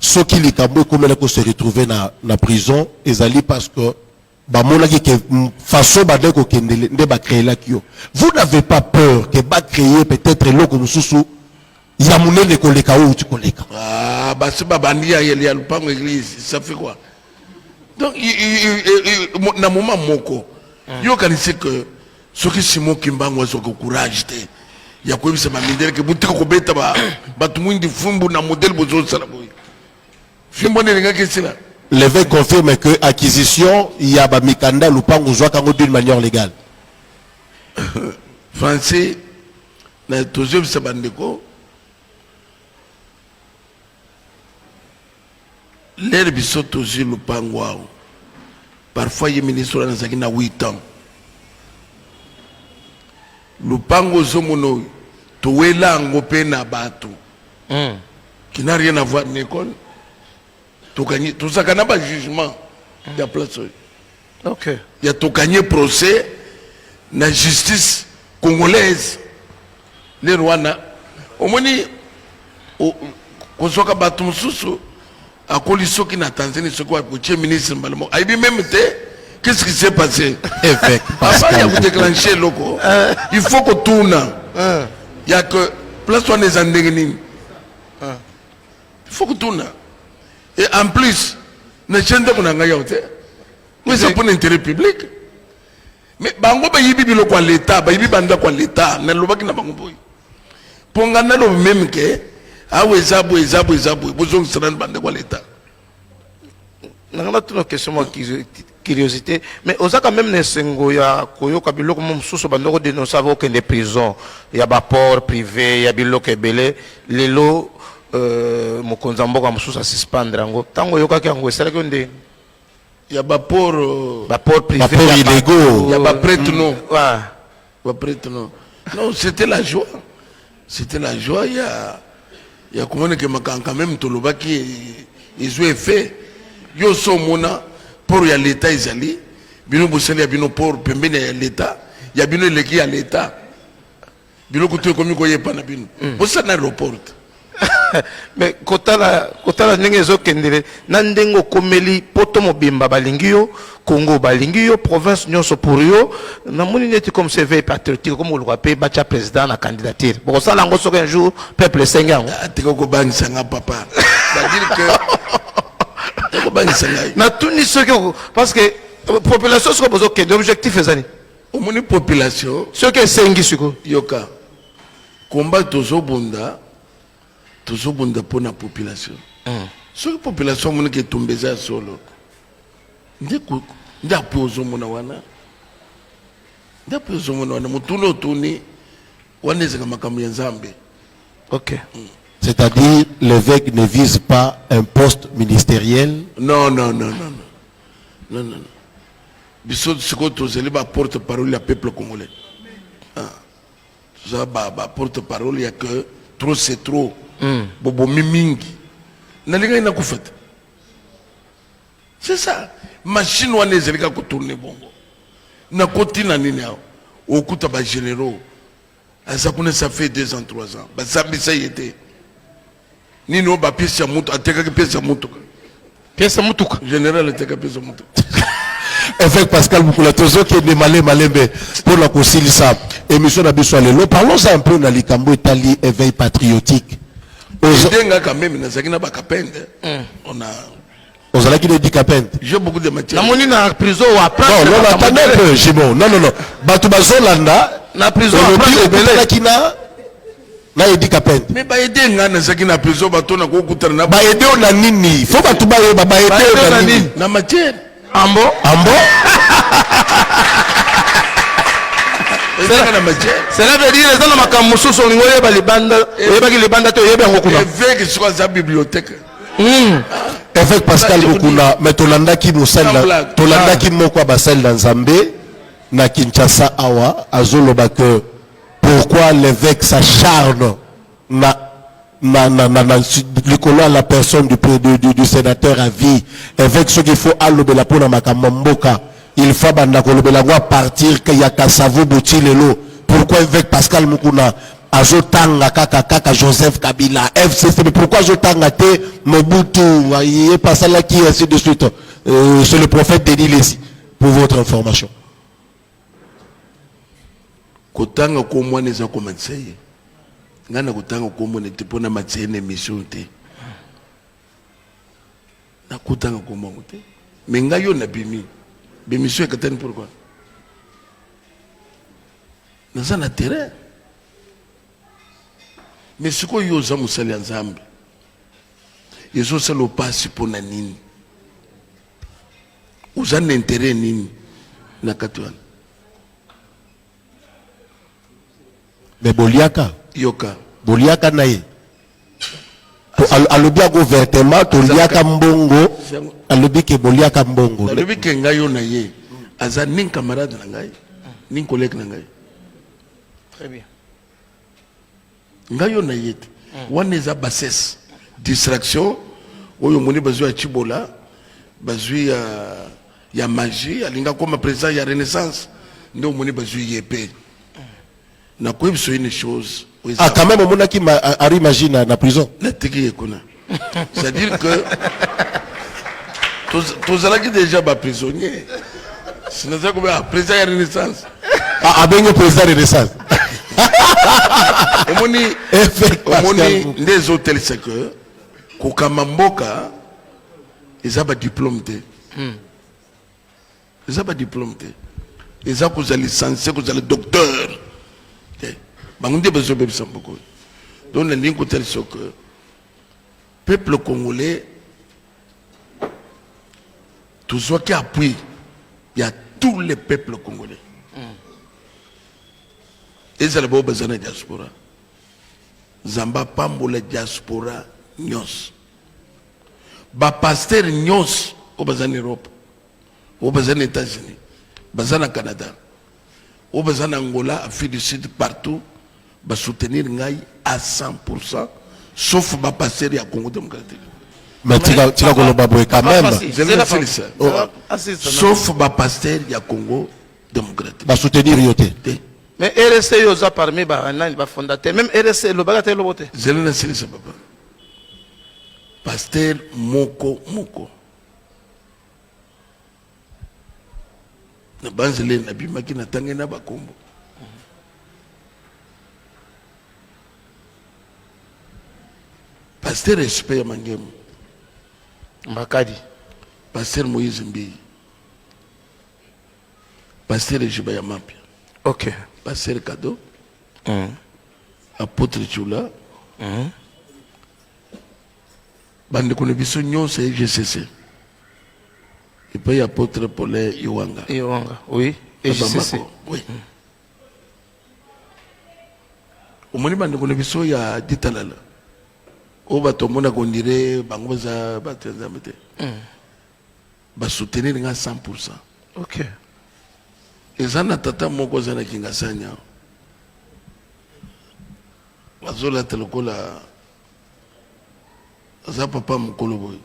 ceux qui les Cambodge comme se retrouver na prison, ils allaient parce que bah mon que façon bade ko kendele nde ba créer la kio. Vous n'avez pas peur que ba créer peut-être loko mususu ya munene koleka ou tu koleka. Ah bah c'est ba bandia ya lupango église, ça fait quoi? Donc na moment moko yo kanisi que ceux qui Simon Kimbango so ko courage te. Il y a quoi que mindere que boutique ko beta ba tumundi fumbu na modèle bozo sala boy. Fimbo ne nga kesila. L'évêque confirme que acquisition il y a ba mikanda lupango zwa kango d'une manière légale. Français na tozo sabandeko. L'air biso tozo lupango wao. Parfois il ministre na zakina 8 ans. Lupango zomono tuwela ngope na bato qui n'a rien à voir avec l'école tout ça n'a pas jugement de la place. Ok. Il y a tout gagné procès la justice congolaise les Rwanda au moins kosoka bato mususu akoliso ki na Tanzanie ce quoi pour le ministre Mbalamo a dit même qu'est-ce qui s'est passé Évêque Pascal avant de déclencher loco il faut que tourne il y a que place toi les andengini il faut que tourne et en plus ne chante qu'on a gagné mais c'est pour l'intérêt public mais bango ba yibi biloko à l'état ba yibi banda kwa l'état na lobaki na bango boy pongana lo même que awe zabu bozong sran banda kwa l'état. N'a pas une question moi curiosité mais oza quand même nesengo ya koyoka biloko mosusu bandoko dénoncer avo que des prisons il y a ba port privé il y a biloko ebele lelo mokonzi mboka mosusu suspendre ngo tango yoka kango esalaki nde il y a ba port privé ba port illégaux il y a ba prêtre non ouais ba prêtre non c'était la joie il y a comment que quand même to lobaki ils ont fait yo so mona pour y a l'état izali bino boseli ya bino pour pembeni ya l'état ya bino leki ya l'état bino kutu komi ko yepa na bino bosa na aéroport mais kotala ndenge ezokendele na ndenge okomeli poto mobimba balingi yo Congo balingi yo province nyonso pour yo namoni neti comme c'est veille patriotique comme oluka pe bacha président na candidature bon ça lango soki un jour peuple senga atiko ko bangisa nga papa c'est-à-dire que na tuni soki parce que population soko bozo kende objectif ezani au moins population soki esengi siko yoka combat tozobunda pour la population. Si la population mona ke tombeza solo. Nda pozo mona wana. Nda pozo mona wana mutuno tuni wana zanga makambo ya Nzambe. OK. C'est-à-dire l'évêque ne vise pas un poste ministériel. Non. Biso siko tozeli ba porte-parole ya peuple congolais. Ça ba porte-parole ya que trop c'est trop. Bobo mimingi nalinga ina kufata c'est ça machine wana ezalika ko tourner bongo na kotina nini hao okuta ba généraux asa kuna ça fait 2 ans 3 ans ba sambisa yete nini o ba pièce ya mutu ateka ke pièce ya mutuka général ateka pièce ya mutuka Avec Pascal Mukula tozo qui est malembe pour la conciliation émission na biso lelo parlons un peu na likambo etali éveil patriotique. Denga quand même na zakina ba kapende on a Ozala qui dit kapende j'ai beaucoup de matière na moni na prison ou après non attendez un peu Jimon non batu bazolanda na prison après belé kina na edi kapende mais ba aider nga na zakina prison bato na ko kutana na ba aider na nini faut batu ba aider na nini na matière ambo cela veut dire les makambo mosusu olingo oyeba libanda oyebaki libanda te oyeba yango kuna évêque soit sa bibliothèque Avec Pascal Mukuna, mais Tolanda qui moko basel dans Zambé, na Kinshasa awa, azoloba que pourquoi l'évêque s'acharne na la personne du sénateur à vie, avec ce qu'il faut alobela pour na makamamboka, il faut bandakolobela partir qu'il y a Kassavo Boutilelo. Pourquoi évêque Pascal Mukuna azotanga kaka Joseph Kabila FCC, mais pourquoi azotanga te Mobutu et Pasala qui ainsi de suite. C'est le prophète Denis Lessi pour votre information. Kotanga ko mwana za komantseye ngana kotanga ko mwana te pona matsene mission te na kotanga ko mwana te mais ngayo na bimi mission katani pourquoi naza na terrain mais ce ko yo za musali nzambe yeso selo pasi pona nini uza na intérêt nini na katwana. Mais Boliaka yoka Boliaka naye alobi ako vertement Toliaka mbongo alobi ke Boliaka mbongo alobi ke ngayo na ye aza nin camarade na ngai nin collègue na ngai très bien ngayo na ye wana eza bassesse distraction oyo moni bazwi ya Chibola bazwi ya magie alinga koma président ya renaissance ndo moni bazwi yepe na quoi une chose. Ah, quand même, on a qui imagine la prison. C'est-à-dire que tous allez qui déjà pas prisonnier. C'est ça comme président de Renaissance. Ah, ben président de Renaissance. Au moni les hôtels c'est que Kokamamboka ils ont pas diplôme. Ils ont pas diplôme. Ils ont pas licencié, ils ont docteur. Donc, le peuple congolais, tout ce qui appuie, il y a tous les peuples congolais. Et c'est le beau besoin de diaspora. Zamba Pambo la diaspora nyos. Ba pasteur nyos au besoin d'Europe, au besoin des États-Unis, besoin du Canada, au besoin d'Angola, Afrique du Sud, partout. Va soutenir Ngaï à 100%, sauf va passer à Congo démocratique. Mais tu vas quand même. Sauf va passer à Congo démocratique. Va soutenir Yoté. Mais RSC yoza parmi les fondateurs, même RSC le bagaté le vote. Zelena Silisa papa. Pasteur Moko. Na banzele na bimaki na tangena bakombo. Pasteur Respect Mangemu Mbakadi, Pasteur Moïse Mbi, Pasteur Jibaya Mapia, ok, Pasteur Kado, Apôtre Chula, Bande Konebiso Nyon c'est GCC, et puis Apôtre Paulin Iwanga. Iwanga, oui, et GCC. Oui. Au moins Bande Konebiso il y a Ditalala. O batomona kondire bango za batenza mete ba soutenir nga 100%. OK. Ezana tata moko zana kingasanya bazola telokola za papa mukolo boy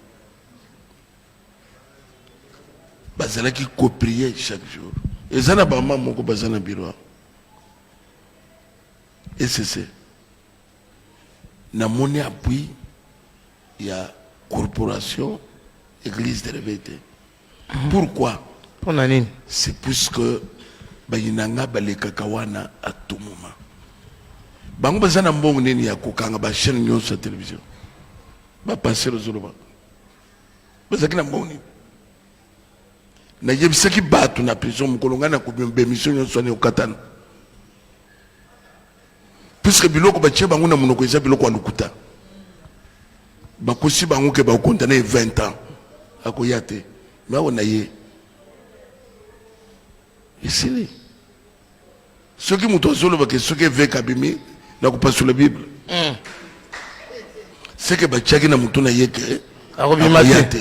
bazala ki copier chaque jour ezana ba mama moko bazana bureau et c'est na moni appui il y a corporation église de réveil. Pourquoi? Pour nani? C'est puisque bayinanga balekaka wana à tout moment. Bango bazana mbongo nini ya kokanga ba chaîne nyonso ya télévision. Ba passer zoloba. Bazaki na mbongo nini? Na yebisaki batu na prison mukolongana ko bémission nyonso ne okatana. Puisque biloko batie bango na monoko eza biloko ya lokuta bakosi bango ke bakondane 20 ans akoya te mais on a ye isili soki moto azoloba ke soki évêque abimi na kopasola bible c'est que batiaki na moto na ye ke akoya te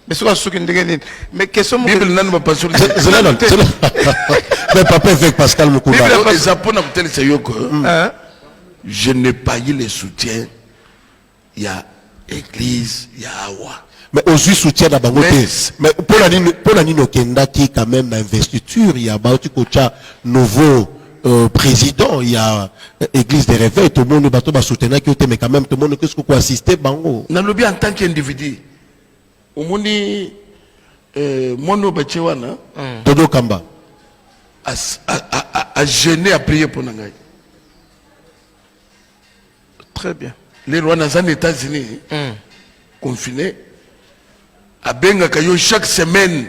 mais soki asuki ndenge nini mais question bible nani bapasteur mais papa avec Pascal Mukuna eza mpona kotelisa yo que je n'ai pas eu le soutien ya église ya awa mais aujourd'hui soutien na bango te mais pour la nini okendaki quand même na investiture ya bauti kocha nouveau président il y a église de réveil tout le monde bato ba soutenaki te mais quand même tout le monde qu'est-ce qu'on assister bango na lobi en tant qu'individu omoni mono bache wana Dodo Kamba a gêné à prier pour nangai très bien les rois dans les États-Unis confinés a benga kayo chaque semaine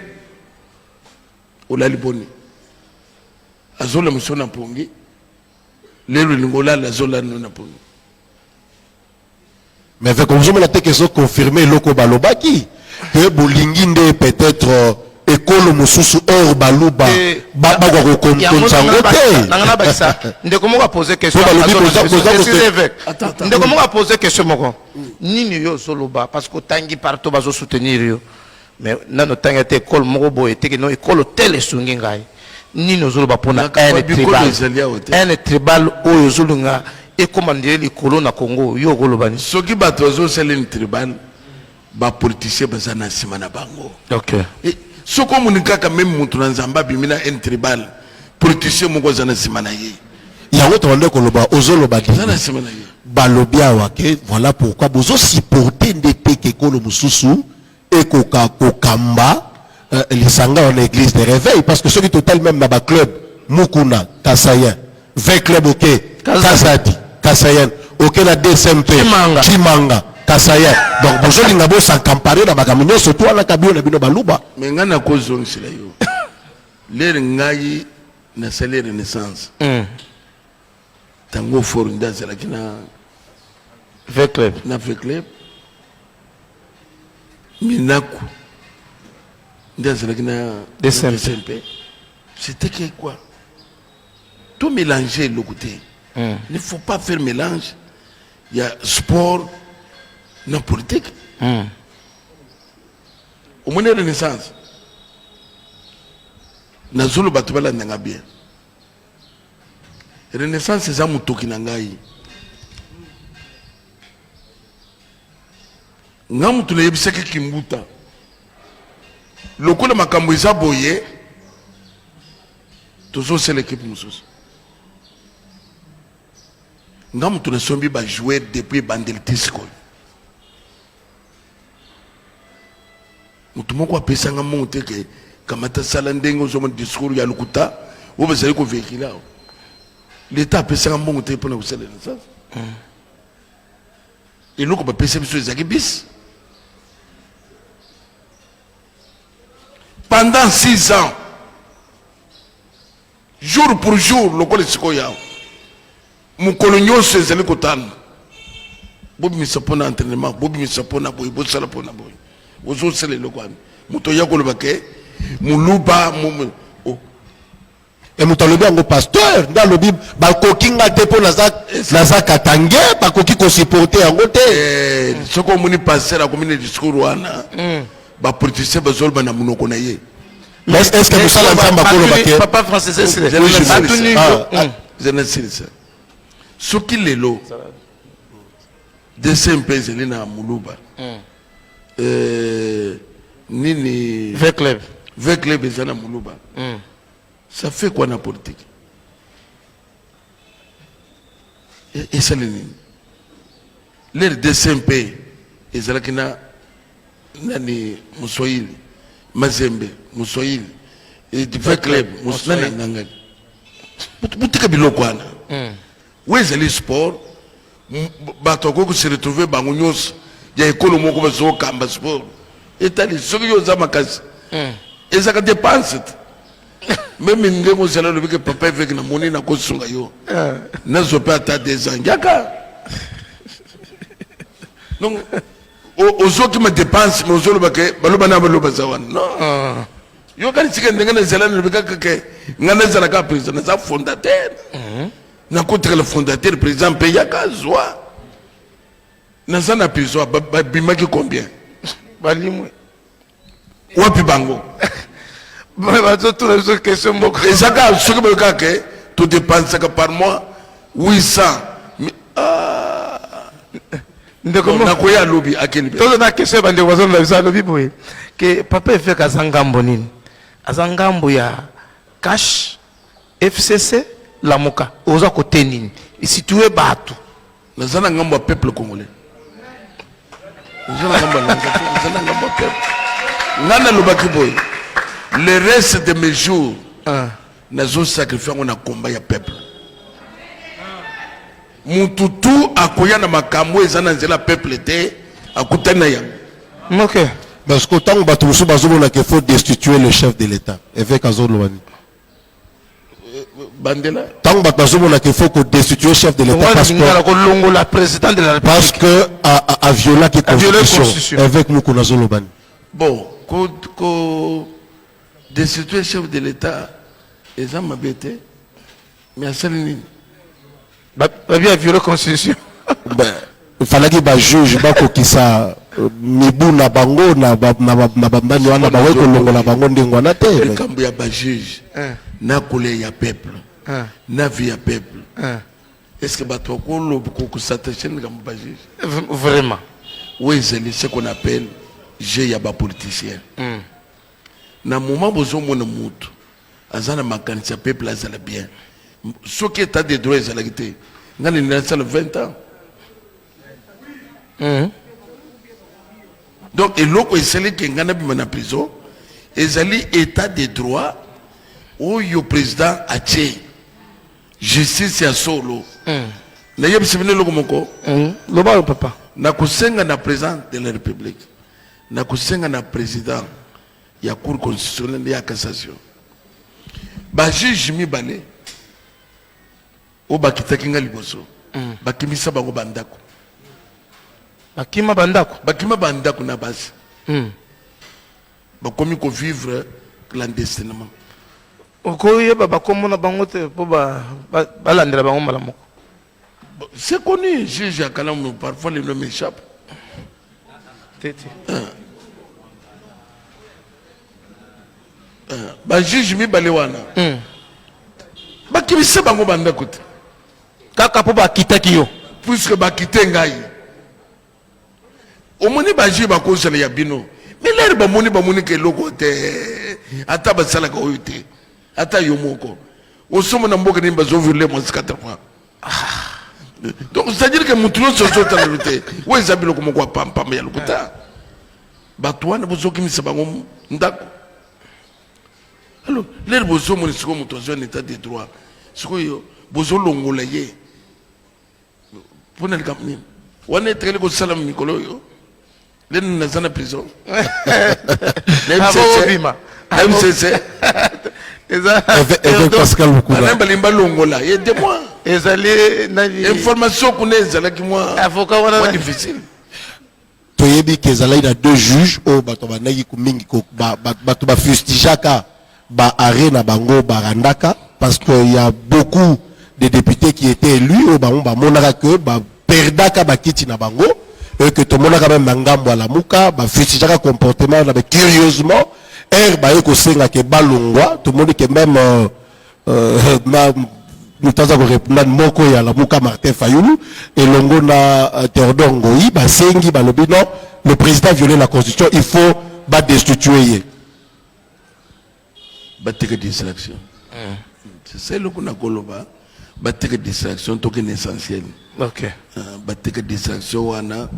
au laliboni azola musona pongi lelo lingola la zola na pongi mais avec comme je me l'ai question confirmé loko balobaki que bolinginde peut-être école mususu or baluba baba ko kontango te nangana ba ça ndeko moko poser question ndeko moko poser question moko nini yo soloba parce que tangi partout bazo soutenir yo mais nano tanga te école moko boye te que no école tele sungi ngai nini ozoloba pona un tribal oyo zulunga et commander les colons na Congo yo golobani soki bato ozosala une tribal ba politicien bazana sima na bango OK soko munikaka même mutu na nzamba bimina un tribal politicien moko zana sima na ye yango to ndeko loba ozoloba zana sima na ye balobia wake voilà pourquoi bozo supporter ndete ke kolo mususu et kokamba lisanga en église de réveil parce que ceux qui total même na ba club Mukuna Kasayen 20 club OK Kasadi Kasayen OK la DSMP Chimanga Kasayen donc bonjour lingabo sans comparer na bagaminyo surtout ala kabio na bino baluba mais ngana kozo nsila yo lere ngai na salaire renaissance tango forunda zala kina club na club minaku ndazala kina DSMP c'était que quoi tout mélanger le côté il ne faut pas faire mélange il y a sport na politique au moins renaissance na zolo bato bala ndanga bien renaissance eza mutoki na ngai nga mutu na yebisaki kimbuta lokola makambo eza boye tozosala ekipe mosusu nga mutu na sombi bajouer depuis bandeliti sikoyo mutu moko apesanga mongo te ke kamata sala ndenge ozomona discours ya lokuta oyo bazali kovéhicule awa leta apesanga mbongo te mpona kosala renaissance eloko bapesa biso ezalaki bis pendant 6 ans jour pour jour lokola sikoyo yawo mokolo nyonso ezali kotana bobimisa mpona entraînement bobimisa mpona boye bosala mpona boye ozosala eloko wana moto oya koloba ke moluba et mutalobi yango pasteur ndalobi bakoki nga te mpo naza katange bakoki kosupporte yango te soki omoni pasteur akomi na discours wana bapoliticien bazoloba na monoko na ye est-ce que mosala nzambe akoloba ke papa français zenasilisa soki lelo DSMP ezali na moluba nini club eza na moluba ça fait quoi na politique esali nini lere DSMP ezalaki na nani Muswahili Mazembe Muswahili club nani ngangani butika biloko wana we ezali sport bato akoki kose retrouve bango nyonso ya ekolo moko bazokamba sport etali soki yo oza makasi ezaka dépense te meme ndenge ozala lobi ke papa eveke na moni nakosunga yo nazwa mpe ata 2 ans ngiaka donc ozokima dépense me ozoloba ke baloba na baloba za wana non yo kanisika ndenge nazala nalobi kaka ke nga nazalaka président naza fondateur nakotikala fondateur président mpe yaka zwa naza na prison babimaki combien Balimwe. Wapi bango. Question beaucoup. Et ça, ce que tu dépenses par mois 800. Nakoya lobby à quel Tout na question bande wazo na bisa lobby boy. Que papa fait kazangambo nini? Azangambo ya cash FCC Lamuka. Oza côté nini? Situé Batu. Nazana ngambo peuple congolais. Nazana ngambo peuple. Nana lobaki boy. Le reste de mes jours, nous sacrifié on a combat ya peuple. Mututu akoya na makambo ezana nzela peuple te akutana ya. OK. Parce qu'autant que Batoussou Bazomona qu'il faut destituer le chef de l'État. Évêque Azolouani. Bandela. Tant que Bazomona qu'il faut destituer le chef de l'État parce que a violé la constitution. Évêque Moukouna Zolobani. Bon, quand destituer le chef de l'État, ils ont m'habité, mais à Saline. Bien violé la constitution. Il fallait qu'il y ait un juge qui ça mibu na bango na bambani wana bawe kolongo na bango ndengwa na te. Le kambu ya ba juge na kole ya peuple. Na vie ya peuple. Est-ce que bato ko lo ko s'attacher na kambu ba juge? Vraiment. Oui, c'est ce qu'on appelle jeu ya ba politicien. Na moment bozo mona mutu azana makanisa peuple azala bien. Ce qui est à des droits à la guité. Ngani na 20 ans. Donc, et l'autre, c'est qui est en prison, et état de droit où le président a tué. Justice à solo. Na yeb sivine logo moko. Loba papa. Na kusenga na président de la République. Na kusenga na président ya cour constitutionnelle ya cassation. Ba juge mi balé. O bakitaki nga liboso. Bakimisa bango bandako. Bakima bandako. Bakima bandako na base. Bakomi ko vivre clandestinement. Okoye bakomo na bango te po balandela bango malamoko. C'est connu, juge à Kalam, parfois les noms m'échappent. Ba juge mi balewana. Bakimisa bango bandako te. Kaka po bakitaki yo. Puisque bakite ngai. Omoni ba juge ba konsele ya bino. Mais l'air ba moni ke loko te. Ata ba sala ko yote. Ata yomoko. Osomo na mboka ni ba zo violer mo 4 fois. Donc c'est-à-dire que mutuno soso ta lutte. Wo ezabilo ko moko pam ya lukuta. Batwana bozo kimisa bango ndako. Alors, l'air bozo mo siko muto zo en état de droit. Siko yo bozo longola ye. Pona le kamni. Wana tele ko salam mikolo yo. Len na zana prison. MCC. Évêque Pascal Moukouna. Anamba limba longola. Aidez-moi. Ezali nani Information connaît là qui moi. Avocat wana difficile. Toyebi que zala ina 2 juges au bato banaki ku mingi ko bato ba fustijaka ba arena bango barandaka parce qu'il y a beaucoup de députés qui étaient élus au bango ba monaka que ba perdaka ba kiti na bango et que tout le monde a même mangambo à la mouka ba fustijaka comportement na curieusement ba yoko senga ke balongwa tout le monde que même nous avons répondu moko ya la mouka Martin Fayoulou et longo na Théodore Ngoyi ba sengi ba lobino le président a violé la constitution il faut ba destituer Bateke distraction. C'est ça le qu'on a koloba. Bateke distraction token essentiel. OK. Bateke distraction wana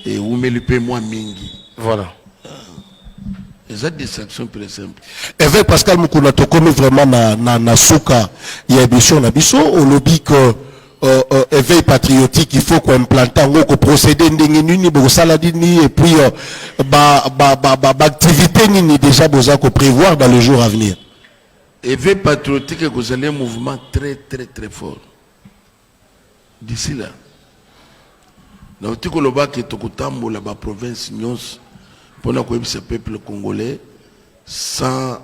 et où me le paie moi mingi. Voilà. Cette distraction plus simple. Évêque Pascal Moukouna to comme vraiment na souka il y a émission na biso au lobby que éveil patriotique il faut qu'on implante ngo procéder ndenge nini bo saladini et puis activité nini déjà besoin ko prévoir dans les jours à venir. Éveil patriotique vous allez un mouvement très fort. D'ici là. Na otiko loba ke tokotambo la ba province nyos pour ce peuple congolais sans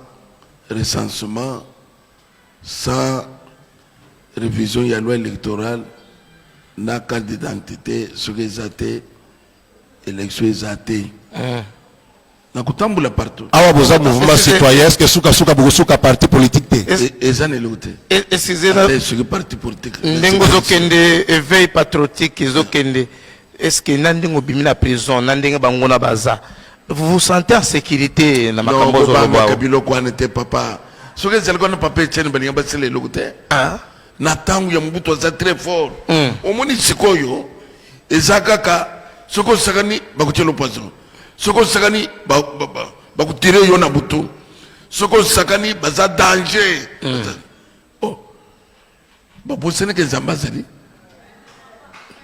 recensement, sans révision de la loi électorale, na carte d'identité, sur les athées, élection les athées. na kutambula partout awa boza mouvement citoyen est-ce que suka beaucoup suka parti politique te eza nelote excusez-moi sur parti politique ndengo zokende éveil patriotique zokende est-ce que nandingo bimina prison nandinga bangona baza vous vous sentez en sécurité na makambo zo ba kabilo ko anete papa soki ezali kona papa etienne balinga basele eloko te na ntango ya mobutu aza très fort omoni sikoyo eza kaka soki osakani bakutia lo poison soki osakani bakutire yo na butu soki osakani baza danger baboseneke nzambe azali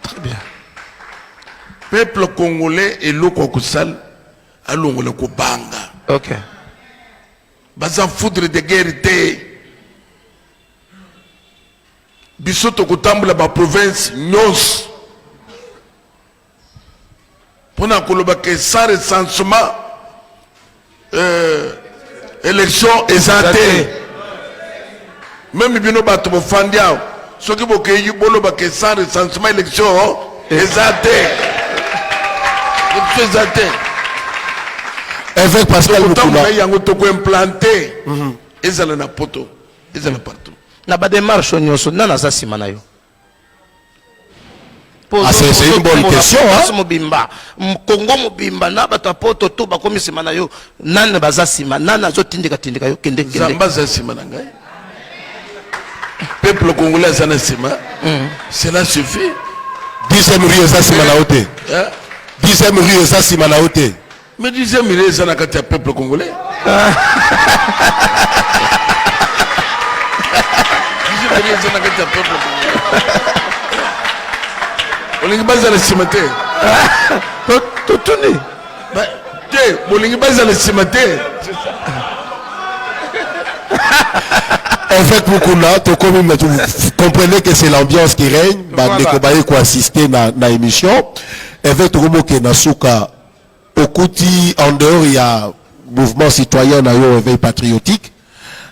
très bien peuple congolais eloko ya kosala alongola kobanga ok baza foudre de guerre te biso tokotambola baprovince nyonso mpona koloba ke sans recensement élection eza te même bino bato bofandi awo soki bokeyi boloba ke sans recensement élection eza te eza te évêque Pascal Mukuna yango toko implanté ezala na poto ezala partout na ba démarche nyonso nana aza nsima na yo c'est une bonne question mobimba Congo mobimba na bato apoto to bakomi nsima na yo nana baza nsima nana azotindika tindika yo kende nzambe aza nsima na ngai peuple congolais aza na nsima cela suffit 10e rue eza nsima na yo te 10e rue eza nsima na yo te mais 10e rue eza na kati ya peuple congolais 10e rue eza na kati ya peuple congolais olingi bazala nsima te totuni te bolingi bazala nsima te Évêque Mukuna, vous comprenez que c'est l'ambiance qui règne. Bandeko ko assister na émission. Évêque Tokomoke Nasuka Okuti en dehors il y a mouvement citoyen na yo éveil patriotique.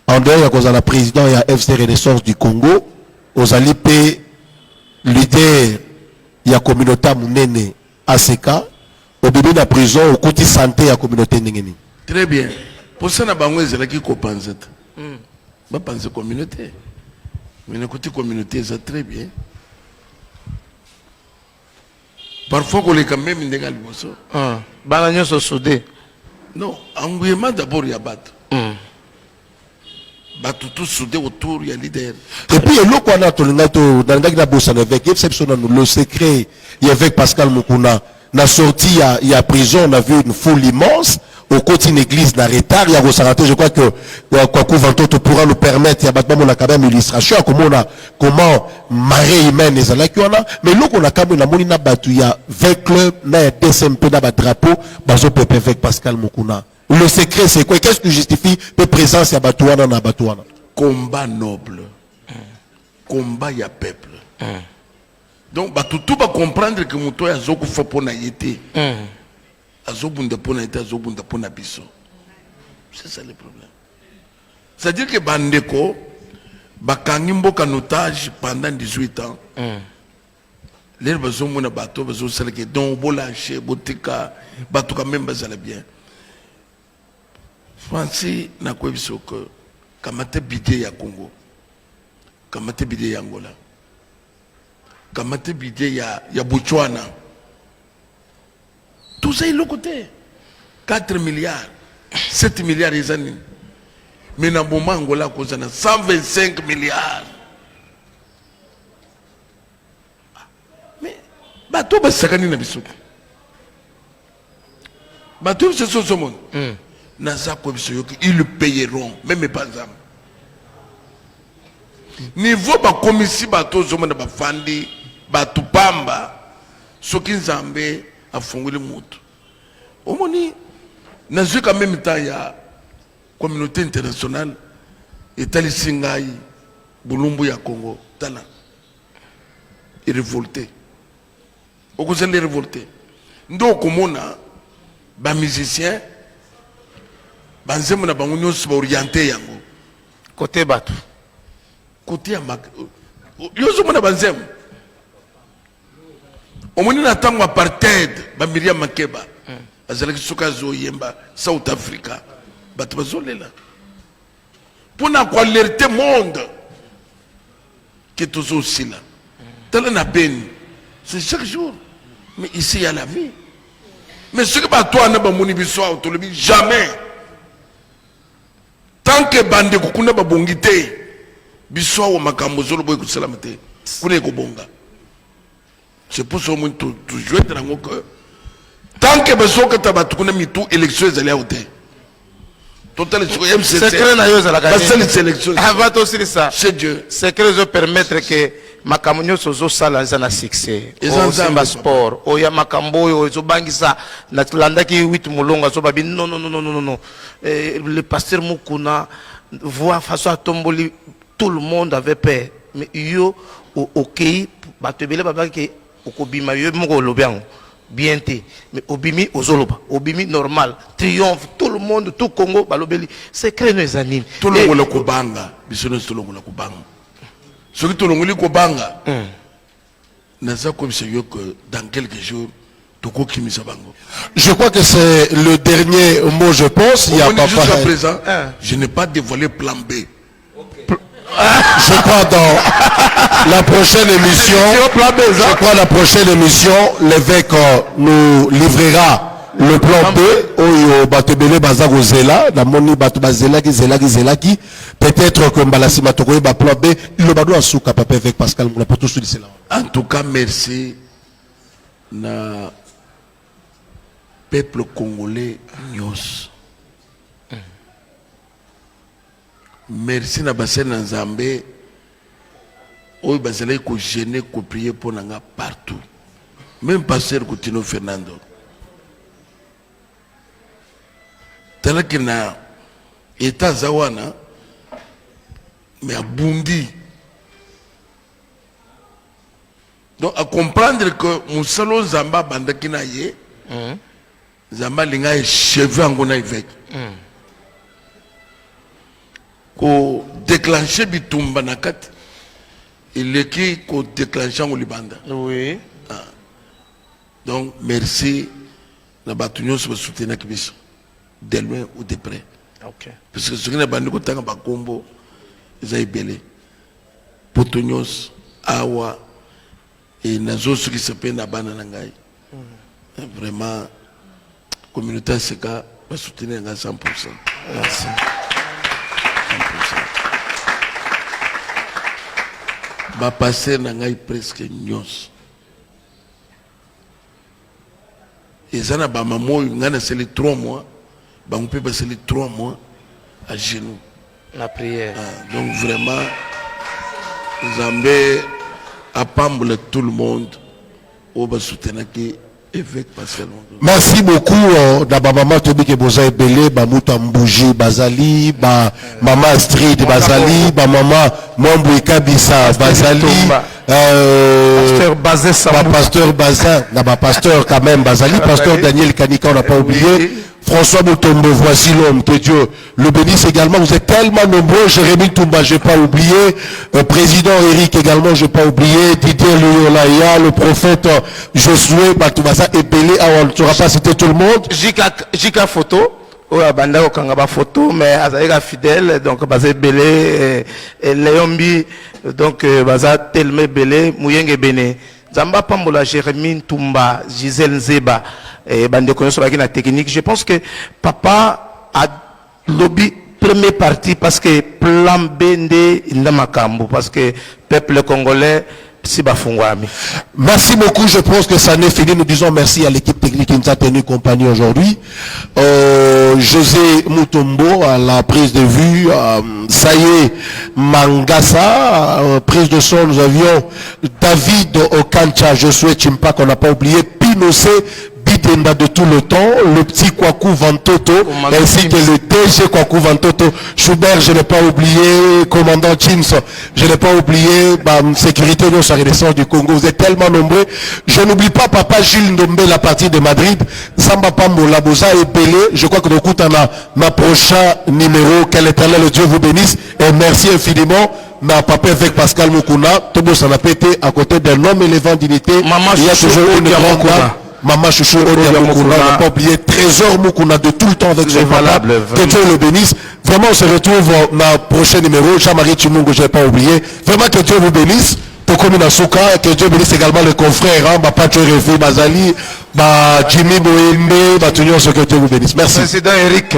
En dehors il y a la président il y a FC Renaissance du Congo. Aux alipé leader il y a communauté munene ACK. Au bébé de la prison Okuti santé il y a communauté ningeni. Très bien. Pour ça na bango ezalaki ko panzeta. Ba penser communauté. Mais le côté communauté c'est très bien. Parfois qu'on les quand même ndégal bosso. Bana nyonso soudé. Non, engouement d'abord ya bato. Bato tout soudé autour ya leader. Et puis le quoi na to ngato dans la bossa avec exception le secret il y avait Pascal Mukuna na sorti il y a prison on a vu une foule immense. Au côté d'une église dans retard, il y a Rosaraté, je crois que Kouvanto pourra nous permettre, il y a maintenant quand même illustration, comment marée humaine est là, mais là on a quand même la monina battu, il y a 20 clubs, il y a DSMP, il y a drapeau, bazo pepe avec Pascal Mukuna. Le secret c'est quoi? Qu'est-ce qui justifie la présence de Batouana dans Batouana? Combat noble, combat y a peuple. Donc tout va comprendre que Mouto a zoku faut pour naïté. Azobunda pona ita azobunda pona biso. C'est ça le problème. C'est-à-dire que bandeko bakangi mboka notage pendant 18 ans. Les bazo mona bato bazo seleke donc bolaché botika bato quand même bazala bien. Franci na ko biso que kamate bidé ya Congo. Kamate bidé ya Angola. Kamate bidé ya Botswana. Tout ça est le côté. 4 milliards, 7 milliards les années. Mais dans le moment Angola, on a 125 milliards. Mais, bateau, c'est ce qu'on a vu. Bateau, c'est ce monde. Ils payeront, même pas ça. Niveau de commission, bateau, c'est monde fandi, bateau pamba, ce qui est zambé. A fondé le monde. Au moni, n'a quand même temps il y a communauté internationale et tali singai Bulumbu ya Congo tala et révolté. Au cause les révoltés. Ndo komona ba musicien ba nzembo na bango nyonso ba orienté yango côté bato côté ya mak yozo mona ba nzembo. Omoni na tango apartheid ba Miriam Makeba azalaki soki azoyemba South Africa bato bazolela mpona koalerte monde ke tozosila tala na beni c'est chaque jour mais ici il y a la vie mais soki bato wana bamoni biso awa tolobi jamais tant que bandeko kuna babongi te biso awa makambo ozoloba ekosalama te kuna ekobonga. C'est pour ça que tu joues dans le cœur. Tant que besoin que tu as battu tout élection est allée à côté. Total secret na yo za la gagner. Sélection. Avant aussi ça. C'est Dieu. Secret de permettre que makamunyo sozo sala za na succès. O samba sport. O ya makambo yo zo bangisa na tulanda ki 8 mulonga so babi non. Le pasteur Mukuna voit façon à tomboli tout le monde avait peur. Mais yo OK batebele baba ke okobima yo moko lobiang bien té mais obimi ozoloba obimi normal triomphe tout le monde tout Congo balobeli secret no ezanini tout le monde ko banga bisono tout le monde ko banga ce que tout le monde ko banga naza comme c'est que dans quelques jours toko kimisa bango. Je crois que c'est le dernier mot, je pense. Il y a pas jusqu'à présent je n'ai pas dévoilé plan B. Je crois dans la prochaine émission, l'évêque nous livrera le plan B. Oyo batebele bazako zela, na moni batu bazela ki peut-être que Mbalasima Tokoye ba plan B, le bado asuka papa avec Pascal Mouna pour tout cela. En tout cas, merci na peuple congolais nyos. Merci na bassin na Nzambe oyo bazali ko gêner ko prier pour nanga partout même pasteur Coutinho Fernando talaki na état zawana mais abundi donc à comprendre que musalo Nzamba bandaki na ye Nzamba linga e cheveux ngona évêque ko déclencher bitumba na kati eleki ko déclencher ngo libanda. Oui. Donc merci na batu nyonso ba soutenir biso de loin ou de près. OK. Parce que ce qui na bandi ko tanga ba kombo eza ibele poto nyonso awa et nazo ce qui se passe na bana na ngai. Vraiment communauté seka ba soutenir nga 100%. Merci. Va passer na ngai presque nyos ezana ba mamo ngana c'est les 3 mois ba on peut passer les 3 mois à genoux la prière. Donc vraiment Zambé a pamble tout le monde au ba soutenir qui évêque Pascal. Merci beaucoup d'aba maman tobi ke boza ebele ba muta mbuji bazali ba mama Astrid bazali ba mama Mwambu Kabisa bazali pasteur Bazin pasteur Bazin na ba pasteur quand même bazali pasteur Daniel Kanika on n'a pas oublié François Mutombo, voici l'homme, que Dieu le bénisse également. Vous êtes tellement nombreux. Jérémy Toumba, je n'ai pas oublié. Président Eric également, je n'ai pas oublié. Didier Luyolaya, le prophète Josué Batoumasa et Pelé. On ne saura pas citer tout le monde. Jika photo. Banda okanga photo mais azalika fidèle donc bazé belé Léombi donc baza tellement belé Muyenge Bene Zamba Pambola Jérémy Toumba Gisèle Nzeba et bande connaissent sur la technique. Je pense que papa a lobby première partie parce que plan B ndamakambo parce que peuple congolais. Merci beaucoup, je pense que ça n'est fini. Nous disons merci à l'équipe technique qui nous a tenu compagnie aujourd'hui. José Mutombo à la prise de vue, Saye Mangasa, prise de son, nous avions David Okancha, Josué Chimpa qu'on n'a pas oublié, Pinocé Bidemba de tout le temps, le petit Kwaku Vantoto, ainsi que le DG Kwaku Vantoto, Schubert, je n'ai pas oublié, commandant Chins, je n'ai pas oublié, sécurité de sa renaissance du Congo, vous êtes tellement nombreux. Je n'oublie pas papa Gilles Ndombe, la partie de Madrid, Samba Pambo, Laboza et Pelé, je crois que nous écoutons ma prochain numéro, qu'elle éternel, le Dieu vous bénisse, et merci infiniment. Ma papa avec Pascal Mukuna, Tobo s'en a pété à côté d'un homme élevant dignité. Maman, il y a toujours une grande dame. Maman Chouchou Odia Mukuna, n'a pas oublié Trésor Mukuna de tout le temps avec son papa. Que Dieu le bénisse. Vraiment, on se retrouve dans le prochain numéro. Jean-Marie Chimungo, je n'ai pas oublié. Vraiment, que Dieu vous bénisse. Tokomi Nasuka, que Dieu bénisse également les confrères, hein, Pacho Refi, Bazali, Jimmy Boembe, Batunyon, que Dieu vous bénisse. Merci. Président Eric.